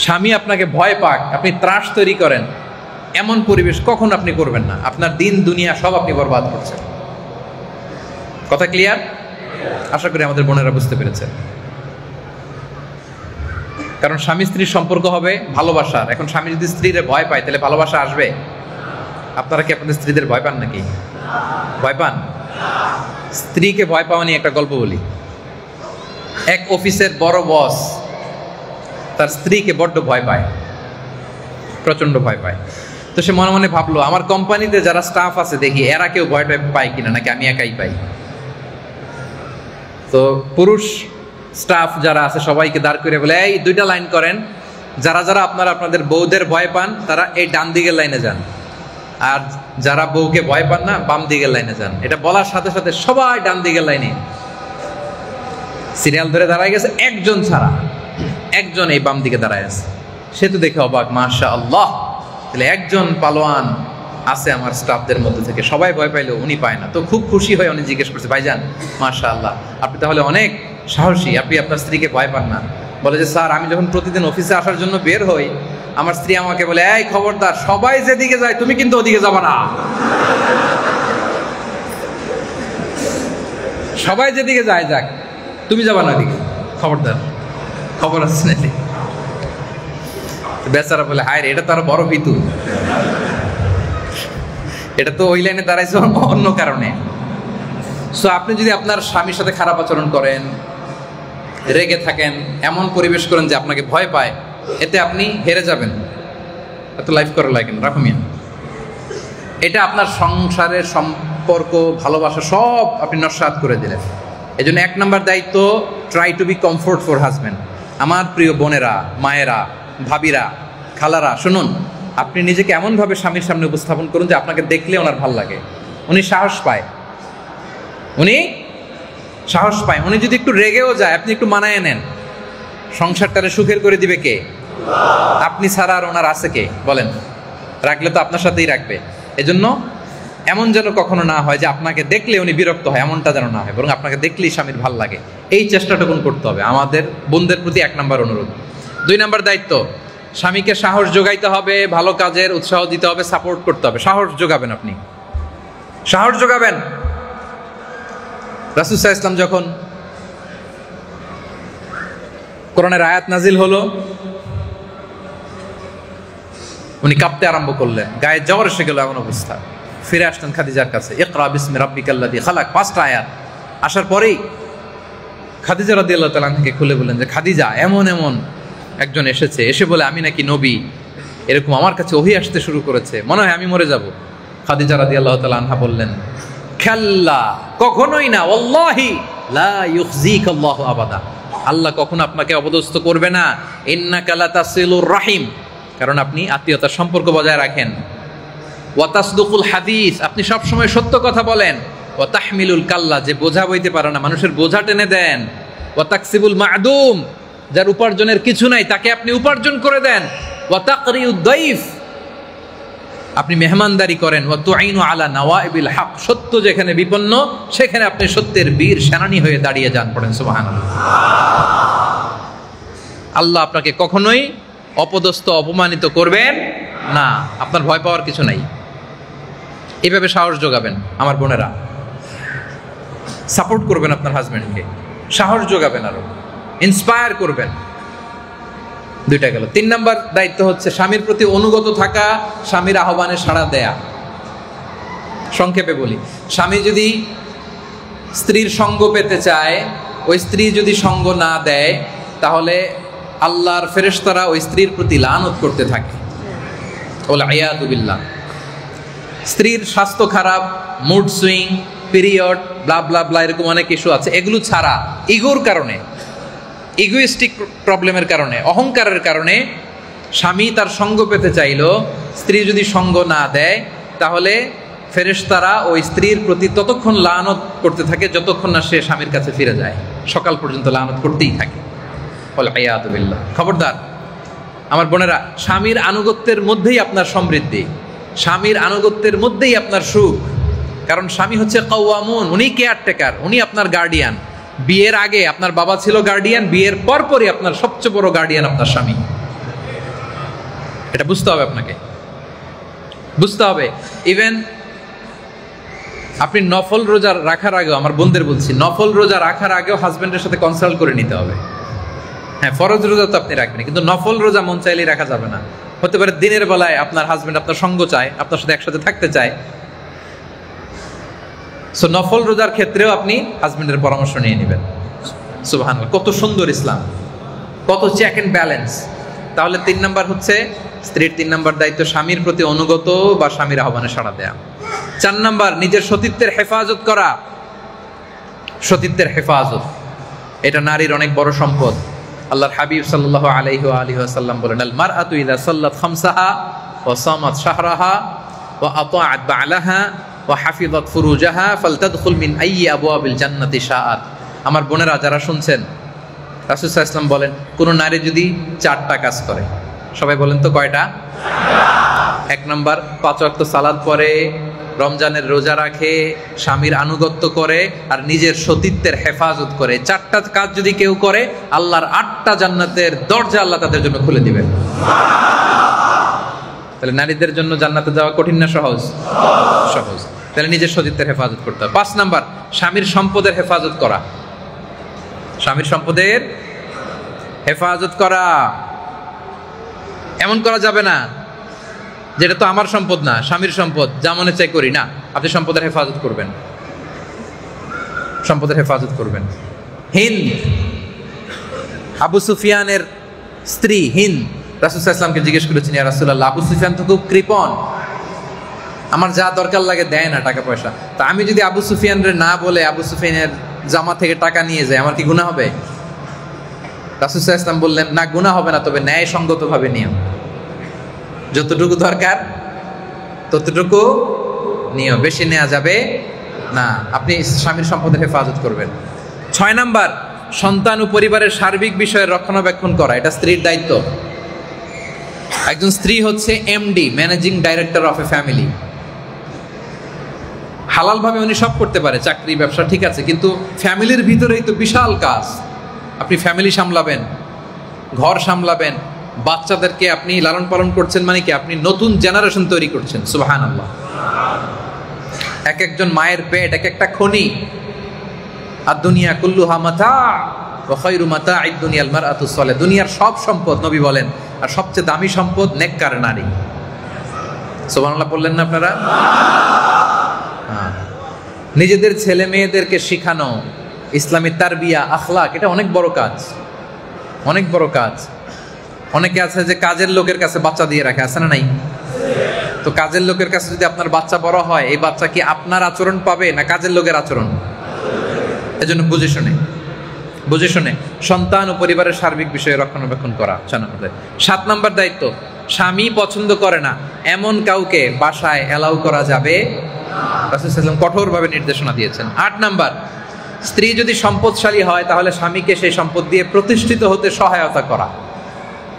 স্বামী আপনাকে ভয় পাক, আপনি ত্রাস তৈরি করেন, এমন পরিবেশ কখন আপনি করবেন না। আপনার দিন দুনিয়া সব আপনি বরবাদ করছেন। কথা ক্লিয়ার? আশা করি আমাদের বোনেরা বুঝতে পেরেছেন। কারণ স্বামী স্ত্রীর সম্পর্ক হবে ভালোবাসার। এখন স্বামী যদি স্ত্রীরে ভয় পায়, তাহলে ভালোবাসা আসবে? আপনারা কি আপনাদের স্ত্রীদের ভয় পান নাকি? ভয় পান? স্ত্রীকে ভয় পাওয়া নিয়ে একটা গল্প বলি। এক অফিসের বড় বস তার স্ত্রীকে বড্ড ভয় পায়, প্রচন্ড ভয় পায়। তো সে মনে মনে ভাবলো, আমার কোম্পানিতে যারা স্টাফ আছে দেখি এরা কেউ ভয় পায় কিনা, নাকি আমি একাই পাই। তো পুরুষ স্টাফ যারা আছে সবাইকে দাঁড় করে বলে, এই দুইটা লাইন করেন, যারা যারা আপনারা আপনাদের বউদের ভয় পান তারা এই ডান দিকের লাইনে যান, আর যারা বউকে ভয় পান না বাম দিকের লাইনে যান। এটা বলার সাথে সাথে সবাই ডান দিকের লাইনে সিরিয়াল ধরে দাঁড়ায় গেছে, একজন ছাড়া, একজন এই বাম দিকে দাঁড়ায় আছে। সে তো দেখে অবাক, মাশাআল্লাহ, তাহলে একজন পালোয়ান আছে আমার স্টাফদের মধ্যে থেকে, সবাই ভয় পাইলো উনি পায় না। তো খুব খুশি হয়ে উনি জিজ্ঞেস করছে, ভাইজান মাশাআল্লাহ, আপনি তাহলে অনেক সাহসী, আপনি আপনার স্ত্রীকে ভয় পান না। বলে যে স্যার, আমি যখন প্রতিদিন অফিসে আসার জন্য বের হই, আমার স্ত্রী আমাকে বলে, এই খবরদার, সবাই যেদিকে যায় তুমি কিন্তু ওদিকে যাবা না, সবাই যেদিকে যায় যাক, তুমি যাবা না ওদিকে, খবরদার, খবর আছে নাকি? বেচারা বলে, হায় রে, এটা তো আরো বড় ভীতু, এটা তো ওই লাইনে দাঁড়াইছে অন্য কারণে। সো আপনি যদি আপনার স্বামীর সাথে খারাপ আচরণ করেন, রেগে থাকেন, এমন পরিবেশ করেন যে আপনাকে ভয় পায়, এতে আপনি হেরে যাবেন। এত লাইফ করা লাগে না, রাখো মিয়া। এটা আপনার সংসারের সম্পর্ক, ভালোবাসা সব আপনি নস্যাৎ করে দিলেন। এই জন্য 1 নম্বর দায়িত্ব, try to be comfort for husband. আমার প্রিয় বোনেরা, মায়েরা, ভাবিরা, খালারা, শুনুন, আপনি নিজেকে এমনভাবে স্বামীর সামনে উপস্থাপন করুন যে আপনাকে দেখলে ওনার ভাল লাগে, উনি সাহস পায়, উনি সাহস পায়। উনি যদি একটু রেগেও যায়, আপনি একটু মানায় নেন। সংসারটারে সুখের করে দিবে কে? আপনি ছাড়া আর ওনার আছে কে? বলেন। রাখলে তো আপনার সাথেই রাখবে। এজন্য এমন যেন কখনো না হয় যে আপনাকে দেখলে উনি বিরক্ত হয়, এমনটা যেন না হয়, বরং আপনাকে দেখলেই স্বামীর ভাল লাগে। এই চেষ্টাটুকুন করতে হবে আমাদের বোনদের প্রতি। 1 নম্বর অনুরোধ। 2 নম্বর দায়িত্ব, স্বামীকে সাহস যোগাইতে হবে, ভালো কাজের উৎসাহ দিতে হবে, সাপোর্ট করতে হবে। সাহস যোগাবেন, আপনি সাহস যোগাবেন। রাসূল সাল্লাল্লাহু আলাইহি ওয়াসাল্লাম যখন কোরআনের আয়াত নাজিল হলো, উনি কাঁপতে আরম্ভ করলেন, গায়ে জ্বর এসে গেল, এমন অবস্থা। ফিরে আসলেন খাদিজার কাছে, ইকরা বিসমি রাব্বিকাল্লাযী খালাক, 5টা আয়াত আসার পরেই খাদিজা রাদিয়াল্লাহু তাআলা আনহাকে খুলে বললেন যে, খাদিজা, এমন এমন একজন এসেছে, এসে বলে আমি নাকি নবী, এরকম আমার কাছে ওহী আসতে শুরু করেছে, মনে হয় আমি মরে যাব। খাদিজা রাদিয়াল্লাহু তাআলা আনহা বললেন, খাল্লা, কখনোই না, ওয়াল্লাহি লা ইউখজিকাল্লাহু আবাদা, আল্লাহ কখনো আপনাকে অপদস্থ করবে না। ইন্নাকা লাতাসিলুর রাহিম, কারণ আপনি আত্মীয়তার সম্পর্ক বজায় রাখেন। ওয়া তাসদুকুল হাদিস, আপনি সব সময় সত্য কথা বলেন। ওয়া তাহমিলুল কাল্লা, যে বোঝা বইতে পারে না, মানুষের বোঝা টেনে দেন। ওয়া তাকসিবুল মা'দুম, যার উপার্জনের কিছু নাই তাকে আপনি উপার্জন করে দেন। ওয়া তাকরিউদ দাইফ, আপনি মেহমানদারি করেন। ওয়া তুঈনু আলা নাওয়াইবিল হক, সত্য যেখানে বিপন্ন সেখানে আপনি সত্যের বীর সেনানী হয়ে দাঁড়িয়ে যান। পড়েন সুবহানাল্লাহ। আল্লাহ আপনাকে কখনোই অপদস্থ, অপমানিত করবেন না, আপনার ভয় পাওয়ার কিছু নাই। এইভাবে সাহস যোগাবেন আমার বোনেরা, সাপোর্ট করবেন আপনার হাজবেন্ডকে, সাহস যোগাবেন, আরো ইন্সপায়ার করবেন। 2টা গেল। 3 নম্বর দায়িত্ব হচ্ছে স্বামীর প্রতি অনুগত থাকা, স্বামীর আহ্বানে সাড়া দেয়া। সংক্ষেপে বলি, স্বামী যদি স্ত্রীর সঙ্গ পেতে চায়, ওই স্ত্রী যদি সঙ্গ না দেয়, তাহলে আল্লাহর ফেরেশতারা ওই স্ত্রীর প্রতি লানত করতে থাকে। ওয়াল আয়াযু বিল্লাহ। স্ত্রীর স্বাস্থ্য খারাপ, মুড সুইং, পিরিয়ড, ব্লা ব্লা ব্লা, এরকম অনেক ইস্যু আছে। এগুলো ছাড়া ইগোর কারণে, ইগোইস্টিক প্রবলেমের কারণে, অহংকারের কারণে স্বামী তার সঙ্গ পেতে চাইলো, স্ত্রী যদি সঙ্গ না দেয়, তাহলে ফেরেশতারা ওই স্ত্রীর প্রতি ততক্ষণ লানত করতে থাকে যতক্ষণ না সে স্বামীর কাছে ফিরে যায়। সকাল পর্যন্ত লানত করতেই থাকে। ওয়াল আয়াযু বিল্লাহ। খবরদার আমার বোনেরা, স্বামীর আনুগত্যের মধ্যেই আপনার সমৃদ্ধি, স্বামীর আনুগত্যের মধ্যেই আপনার সুখ। কারণ স্বামী হচ্ছে কাওয়ামুন, উনি কেয়ারটেকার, উনি আপনার গার্ডিয়ান। বিয়ের আগে আপনার বাবা ছিল গার্ডিয়ান, বিয়ের পরপরই আপনার সবচেয়ে বড় গার্ডিয়ান আপনার স্বামী। এটা বুঝতে হবে, আপনাকে বুঝতে হবে। ইভেন আপনি নফল রোজা রাখার আগেও, আমার বোনদের বলছি, নফল রোজা রাখার আগেও হাজবেন্ডের সাথে কনসাল্ট করে নিতে হবে। হ্যাঁ, ফরজ রোজা তো আপনি রাখবেন, কিন্তু নফল রোজা মন চাইলেই রাখা যাবে না। হতে পারে দিনের বেলায় আপনার হাজবেন্ড আপনার সঙ্গ চায়, আপনার সাথে একসাথে থাকতে চায়। সো নফল রোজার ক্ষেত্রেও আপনি হাজবেন্ডের পরামর্শ নিয়ে নেবেন। সুবহানাল্লাহ, কত সুন্দর ইসলাম, কত চেক এন্ড ব্যালেন্স। তাহলে 3 নম্বর হচ্ছে স্ত্রীর 3 নম্বর দায়িত্ব স্বামীর প্রতি অনুগত বা স্বামীর আহ্বানে সাড়া দেয়া। 4 নম্বর নিজের সতীত্বের হেফাজত করা। সতীত্বের হেফাজত এটা নারীর অনেক বড় সম্পদ। আল্লাহর হাবিব সাল্লাল্লাহু আলাইহি ওয়া আলিহি ওয়াসাল্লাম বলেন, আল মারআতু ইযা সাল্লাত খামসাহা ওয়া সামাত শাহরাহা ওয়া আতাআত বা'লাহা ওয়া হাফিযাত ফুরুজাহা ফালতাদখুল মিন আইয়ি আবওয়াবিল জান্নাতি শাআত। আমার বোনেরা যারা শুনছেন, রাসূল সাল্লাল্লাহু আলাইহি ওয়াসাল্লাম বলেন, কোন নারী যদি 4টা কাজ করে, সবাই বলেন তো কয়টা? 1 নম্বর 5 ওয়াক্ত সালাত পড়ে, রমজানের রোজা রাখে, স্বামীর আনুগত্য করে, আর নিজের সতীত্বের হেফাজত করে। 4টা কাজ যদি কেউ করে, আল্লাহর 8টা জান্নাতের দরজা আল্লাহ তাদের জন্য খুলে দিবেন। তাহলে নারীদের জন্য জান্নাতে যাওয়া কঠিন না সহজ? সহজ। তাহলে নিজের সতীত্বের হেফাজত করতে হবে। 5 নম্বর স্বামীর সম্পদের হেফাজত করা। স্বামীর সম্পদের হেফাজত করা। এমন করা যাবে না যেটা তো আমার সম্পদ না, স্বামীর সম্পদ, যা মনে চাই করি না। আপনি সম্পদের হেফাজত করবেন, সম্পদের হেফাজত করবেন। হিন্দ, আবু সুফিয়ানের স্ত্রী হিন্দ রাসূল সাল্লাল্লাহু আলাইহি ওয়াসাল্লামকে জিজ্ঞেস করেছেন, ইয়া রাসূলুল্লাহ, আবু সুফিয়ান তো খুব কৃপণ, আমার যা দরকার লাগে দেয় না টাকা পয়সা। তা আমি যদি আবু সুফিয়ানরে না বলে আবু সুফিয়ানের জামা থেকে টাকা নিয়ে যাই, আমার কি গুনাহ হবে? রাসূল সাল্লাল্লাহু আলাইহি ওয়াসাল্লাম বললেন, না, গুনাহ হবে না, তবে ন্যায়সঙ্গতভাবে নিও। যতটুকু দরকার ততটুকু নিও, বেশি নেওয়া যাবে না। আপনি স্বামীর সম্পদের হেফাজত করবেন। 6 নাম্বার, সন্তান ও পরিবারের সার্বিক বিষয়ের রক্ষণাবেক্ষণ করা, এটা স্ত্রীর দায়িত্ব। একজন স্ত্রী হচ্ছে MD, managing director of a family. হালালভাবে উনি সব করতে পারে, চাকরি ব্যবসা ঠিক আছে, কিন্তু ফ্যামিলির ভিতরেই তো বিশাল কাজ। আপনি ফ্যামিলি সামলাবেন, ঘর সামলাবেন, বাচ্চাদেরকে আপনি লালন পালন করছেন, মানে কি আপনি নতুন জেনারেশন তৈরি করছেন। সুবহানাল্লাহ। এক একজন মায়ের পেট এক একটা খনি। আর দুনিয়া কুল্লুহা মাতা ওয়া খায়রু মাতা'আদ দুনিয়াল মারআতুস সালিহ। দুনিয়ার সব সম্পদ নবী বলেন, আর সবচেয়ে দামি সম্পদ নেককার নারী। সুবহানাল্লাহ বললেন না আপনারা? নিজেদের ছেলে মেয়েদেরকে শেখানো ইসলামী তারবিয়া, আখলাক, এটা অনেক বড় কাজ, অনেক বড় কাজ। অনেকে আছে যে কাজের লোকের কাছে বাচ্চা দিয়ে রাখে, আছে না নাই? তো কাজের লোকের কাছে যদি আপনার বাচ্চা বড় হয়, এই বাচ্চা কি আপনার আচরণ পাবে না কাজের লোকের আচরণ? এজন্য বুঝে শুনে সন্তান ও পরিবারের সার্বিক বিষয়ে রক্ষণাবেক্ষণ করা। 7 নম্বর দায়িত্ব, স্বামী পছন্দ করে না এমন কাউকে বাসায় এলাও করা যাবে। রাসূল সাল্লাল্লাহু আলাইহি ওয়াসাল্লাম কঠোরভাবে নির্দেশনা দিয়েছেন। 8 নাম্বার, স্ত্রী যদি সম্পদশালী হয় তাহলে স্বামীকে সেই সম্পদ দিয়ে প্রতিষ্ঠিত হতে সহায়তা করা।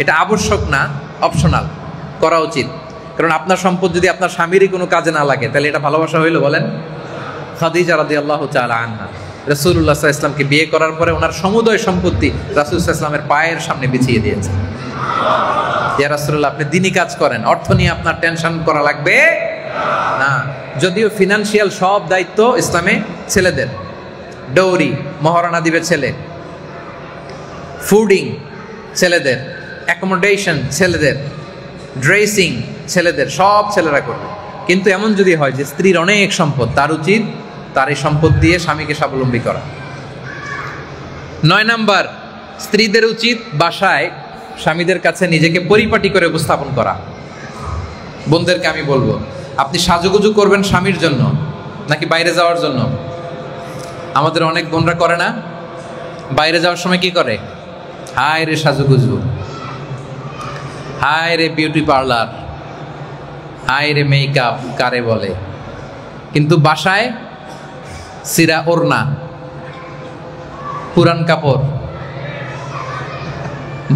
এটা আবশ্যক না, অপশনাল, করা উচিত। কারণ আপনার সম্পদ যদি আপনার স্বামীরই কোনো কাজে না লাগে, তাহলে এটা ভালোবাসা হইল বলেন? খাদিজা রাদিয়াল্লাহু তাআলা আনহা রাসূলুল্লাহ সাল্লাল্লাহু আলাইহি ওয়াসাল্লামকে বিয়ে করার পরে ওনার সমুদয় সম্পত্তি রাসূল সাল্লাল্লাহু আলাইহি ওয়াসাল্লামের পায়ের সামনে বিছিয়ে দিয়েছেন। ইয়া রাসূলুল্লাহ, আপনি দ্বীনি কাজ করেন, অর্থ নিয়ে আপনার টেনশন করা লাগবে না। যদিও ফিনান্সিয়াল সব দায়িত্ব ইসলামে ছেলেদের, ডৌরি মহারণা দিবে ছেলে, ফুডিং ছেলেদের, অ্যাকোমোডেশন ছেলেদের, ড্রেসিং ছেলেদের, সব ছেলেরা করবে। কিন্তু এমন যদি হয় যে স্ত্রীর অনেক সম্পদ, তার উচিত তার এই সম্পদ দিয়ে স্বামীকে স্বাবলম্বী করা। 9 নাম্বার, স্ত্রীদের উচিত বাসায় স্বামীদের কাছে নিজেকে পরিপাটি করে উপস্থাপন করা। বোনদেরকে আমি বলবো, আপনি সাজুগুজু করবেন স্বামীর জন্য নাকি বাইরে যাওয়ার জন্য? আমাদের অনেক বোনরা করে না, বাইরে যাওয়ার সময় কি করে? হায় রে সাজুগুজু, হায় রে বিউটি পার্লার, হায় রে মেকআপ কারে বলে। কিন্তু বাসায় সিরা ওড়না, পুরান কাপড়,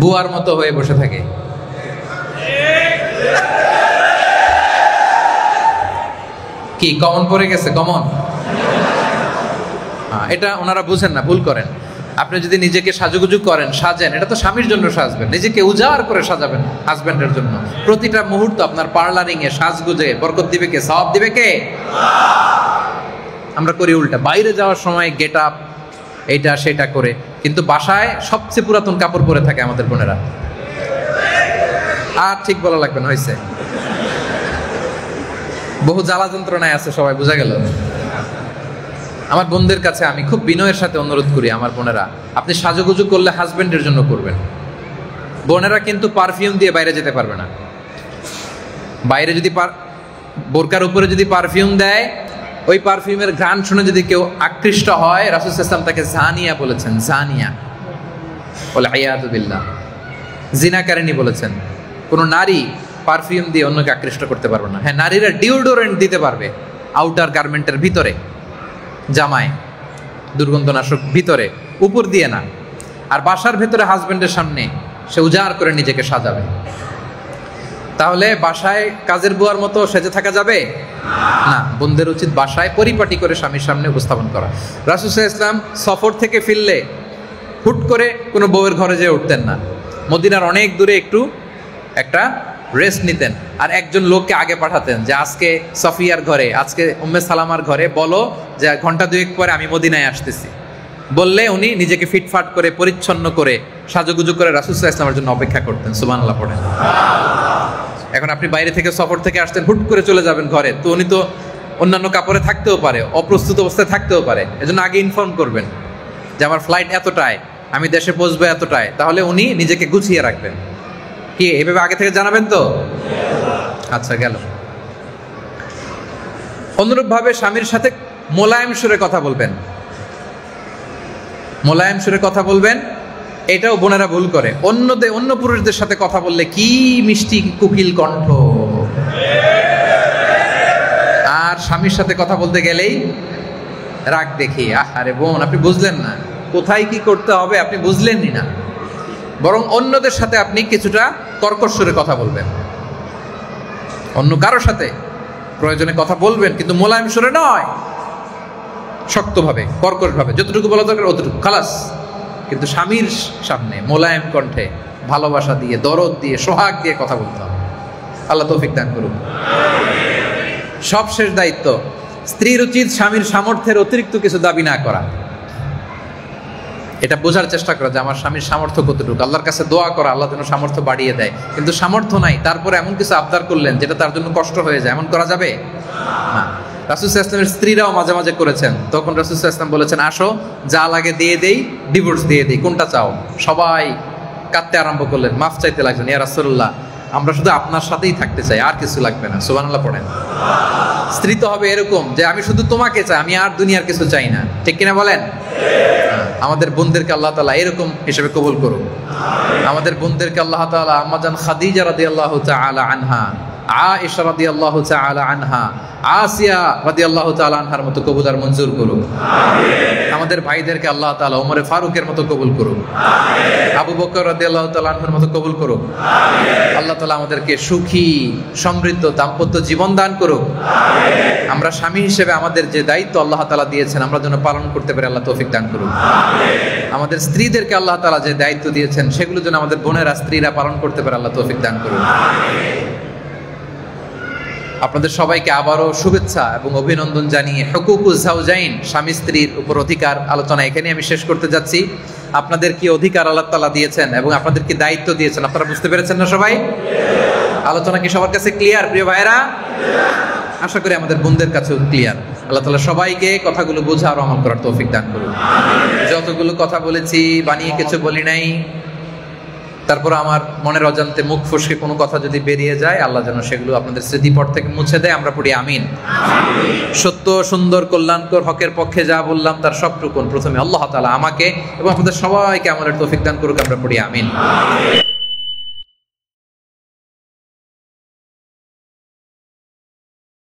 বুয়ার মতো হয়ে বসে থাকে। কি কমন পড়ে গেছে? কমন। এটা ওনারা বুঝেন না, ভুল করেন। আপনি যদি নিজেকে সাজুগুজু করেন, সাজেন, এটা তো স্বামীর জন্য সাজবেন, নিজেকে উজাড় করে সাজাবেন হাজবেন্ডের জন্য। প্রতিটা মুহূর্ত আপনার পার্লারিং এ সাজগুজে বরকত দিবে কে? সওয়াব দিবে কে? আমরা করি উল্টা, বাইরে যাওয়ার সময় গেট আপ এইটা সেটা করে, কিন্তু বাসায় সবচেয়ে পুরাতন কাপড় পরে থাকে আমাদের বোনেরা। আর ঠিক বলা লাগবে না, হয়েছে। বহু জ্বালা যন্ত্রণায় আছে সবাই, বোঝা গেল। আমার বোনদের কাছে আমি খুব বিনয়ের সাথে অনুরোধ করি, আমার বোনেরা, আপনি সাজুগুজু করলে হাজবেন্ডের জন্য করবেন। বোনেরা কিন্তু পারফিউম দিয়ে বাইরে যেতে পারবে না। বাইরে যদি বোরকার উপরে যদি পারফিউম দেয়, ওই পারফিউমের ঘ্রাণ শুনে যদি কেউ আকৃষ্ট হয়, রাসূল সাল্লাল্লাহু আলাইহি ওয়াসাল্লাম তাকে জানিয়া বলেছেন, জানিয়া বলে আয়াতু বিল্লাহ, জিনাকারিনী বলেছেন। কোন নারী পারফিউম দিয়ে অন্যকে আকৃষ্ট করতে পারবে না। হ্যাঁ, নারীরা ডিওডোরেন্ট দিতে পারবে আউটার গার্মেন্টের ভিতরে, জামায় দুর্গন্ধনাশক ভিতরে, উপর দিয়ে না। আর বাসার ভেতরে হাজবেন্ডের সামনে সে উজাড় করে নিজেকে সাজাবে। তাহলে বাসায় কাজের বুয়ার মতো সেজে থাকা যাবে না। বোনদের উচিত বাসায় পরিপাটি করে স্বামীর সামনে উপস্থাপন করা। রাসূল সাল্লাল্লাহু আলাইহি ওয়াসাল্লাম সফর থেকে ফিরলে হুট করে কোনো বউয়ের ঘরে যেয়ে উঠতেন না। মদিনার অনেক দূরে একটু একটা রেস্ট নিতেন, আর একজন লোককে আগে পাঠাতেন যে আজকে সফিয়ার ঘরে, আজকে উম্মে সালামার ঘরে বলো যে ঘন্টা 2 পরে আমি মদিনায় আসতেছি। বললে উনি নিজেকে ফিটফাট করে পরিচ্ছন্ন করে সাজুগুজু করে রাসূল সাল্লাল্লাহু আলাইহি ওয়াসাল্লামের জন্য অপেক্ষা করতেন। সুবহানাল্লাহ পড়েন। এখন আপনি বাইরে থেকে সফর থেকে আসতেন, হুট করে চলে যাবেন ঘরে, তো উনি তো অন্যান্য কাপড়ে থাকতেও পারে, অপ্রস্তুত অবস্থায় থাকতেও পারে। এজন্য আগে ইনফর্ম করবেন যে আমার ফ্লাইট এতটায়, আমি দেশে পৌঁছবো এতটায়, তাহলে উনি নিজেকে গুছিয়ে রাখবেন। কি এভাবে আগে থেকে জানাবেন তো? আচ্ছা, গেল। অনুরূপভাবে স্বামীর সাথে মোলায়েম সুরে কথা বলবেন, মোলায়েম সুরে কথা বলবেন। এটাও বোনেরা ভুল করে, অন্য পুরুষদের সাথে কথা বললে কি মিষ্টি কোকিল কণ্ঠ, আর স্বামীর সাথে কথা বলতে গেলেই রাগ দেখি। আরে বোন, আপনি বুঝলেন না কোথায় কি করতে হবে, আপনি বুঝলেনই না। বরং অন্যদের সাথে আপনি কিছুটা কর্কশ সুরে কথা বলবেন, অন্য কারোর সাথে প্রয়োজনে কথা বলবেন, কিন্তু মোলায়েম সুরে নয়, শক্তভাবে কর্কশভাবে, যতটুকু বলা দরকার অতটুকু খালাস। কিন্তু স্বামীর সামনে মোলায়েম কণ্ঠে, ভালোবাসা দিয়ে, দরদ দিয়ে, সোহাগ দিয়ে কথা বলতে হবে। আল্লাহ তৌফিক দান করুন। সবশেষ দায়িত্ব, স্ত্রীর উচিত স্বামীর সামর্থ্যের অতিরিক্ত কিছু দাবি না করা। এটা বোঝার চেষ্টা করা যে আমার স্বামীর সামর্থ্য কতটুকু, আল্লাহর কাছে দোয়া করা আল্লাহ যেন সামর্থ্য বাড়িয়ে দেয়। কিন্তু সামর্থ্য নাই, তারপরে এমন কিছু আবদার করলেন যেটা তার জন্য কষ্ট হয়ে যায়, এমন করা যাবে না। রাসূল সাল্লাল্লাহু আলাইহি ওয়াসাল্লামের স্ত্রীরাও মাঝে মাঝে করেছেন। তখন রাসূল সাল্লাল্লাহু আলাইহি ওয়াসাল্লাম বলেছেন, আসো যা লাগে দিয়ে দেই, ডিভোর্স দিয়ে দেই, কোনটা চাও? সবাই কাঁদতে আরম্ভ করলেন, মাফ চাইতে লাগলেন, ইয়া রাসূলুল্লাহ আমরা শুধু আপনার সাথেই থাকতে চাই, আর কিছু লাগবে না। সুবহানাল্লাহ পড়েন। স্ত্রী তো হবে এরকম যে আমি শুধু তোমাকে চাই, আমি আর দুনিয়ার কিছু চাই না, ঠিক কিনা বলেন? আমাদের বোনদেরকে আল্লাহ তাআলা এরকম হিসেবে কবুল করুন। আমাদের বোনদেরকে আল্লাহ তাআলা আম্মা জান খাদিজা রাদিয়াল্লাহু তাআলা আনহা, আয়েশা রাদিয়াল্লাহু তাআলা আনহা, আসিয়া রাদিয়াল্লাহু তাআলা আনহার মতো কবুল আর মঞ্জুর করুন। আমাদের ভাইদেরকে আল্লাহ তাআলা ওমরে ফারুকের মতো কবুল করুন, আবু বকর রাদিয়াল্লাহু তাআলা আনহুর মতো কবুল করুন। আল্লাহ তাআলা আমাদেরকে সুখী সমৃদ্ধ দাম্পত্য জীবন দান করুন। আমরা স্বামী হিসেবে আমাদের যে দায়িত্ব আল্লাহ তাআলা দিয়েছেন আমরা যেন পালন করতে পারি, আল্লাহ তৌফিক দান করুন। আমাদের স্ত্রীদেরকে আল্লাহ তাআলা যে দায়িত্ব দিয়েছেন সেগুলো যেন আমাদের বোনেরা স্ত্রীরা পালন করতে পারে, আল্লাহ তৌফিক দান করুন। আপনাদের সবাইকে আবারও শুভেচ্ছা এবং অভিনন্দন জানিয়ে হুকুকুজ জাওজাইন, স্বামী স্ত্রীর উপর অধিকার আলোচনা এখানে আমি শেষ করতে যাচ্ছি। আপনাদের কি অধিকার আল্লাহ তাআলা দিয়েছেন এবং আপনাদের কি দায়িত্ব দিয়েছেন আপনারা বুঝতে পেরেছেন না সবাই? আলোচনা কি সবার কাছে ক্লিয়ার প্রিয় ভাইরা? আশা করি আমাদের বোনদের কাছেও ক্লিয়ার। আল্লাহ তাআলা সবাইকে কথাগুলো বোঝা আর আমল করার তৌফিক দান করুন। যতগুলো কথা বলেছি বানিয়ে কিছু বলি নাই, তারপর আমার মনের অজান্তে মুখ ফসকে কোনো কথা যদি বেরিয়ে যায় আল্লাহ যেন সেগুলো আপনাদের স্মৃতিপট থেকে মুছে দেয়, আমরা পড়ি আমিন। সত্য সুন্দর কল্যাণকর হকের পক্ষে যা বললাম তার সবটুকুন প্রথমে আল্লাহ তাআলা আমাকে এবং আপনাদের সবাইকে আমলের তৌফিক দান করুক, আমরা পড়ি আমিন।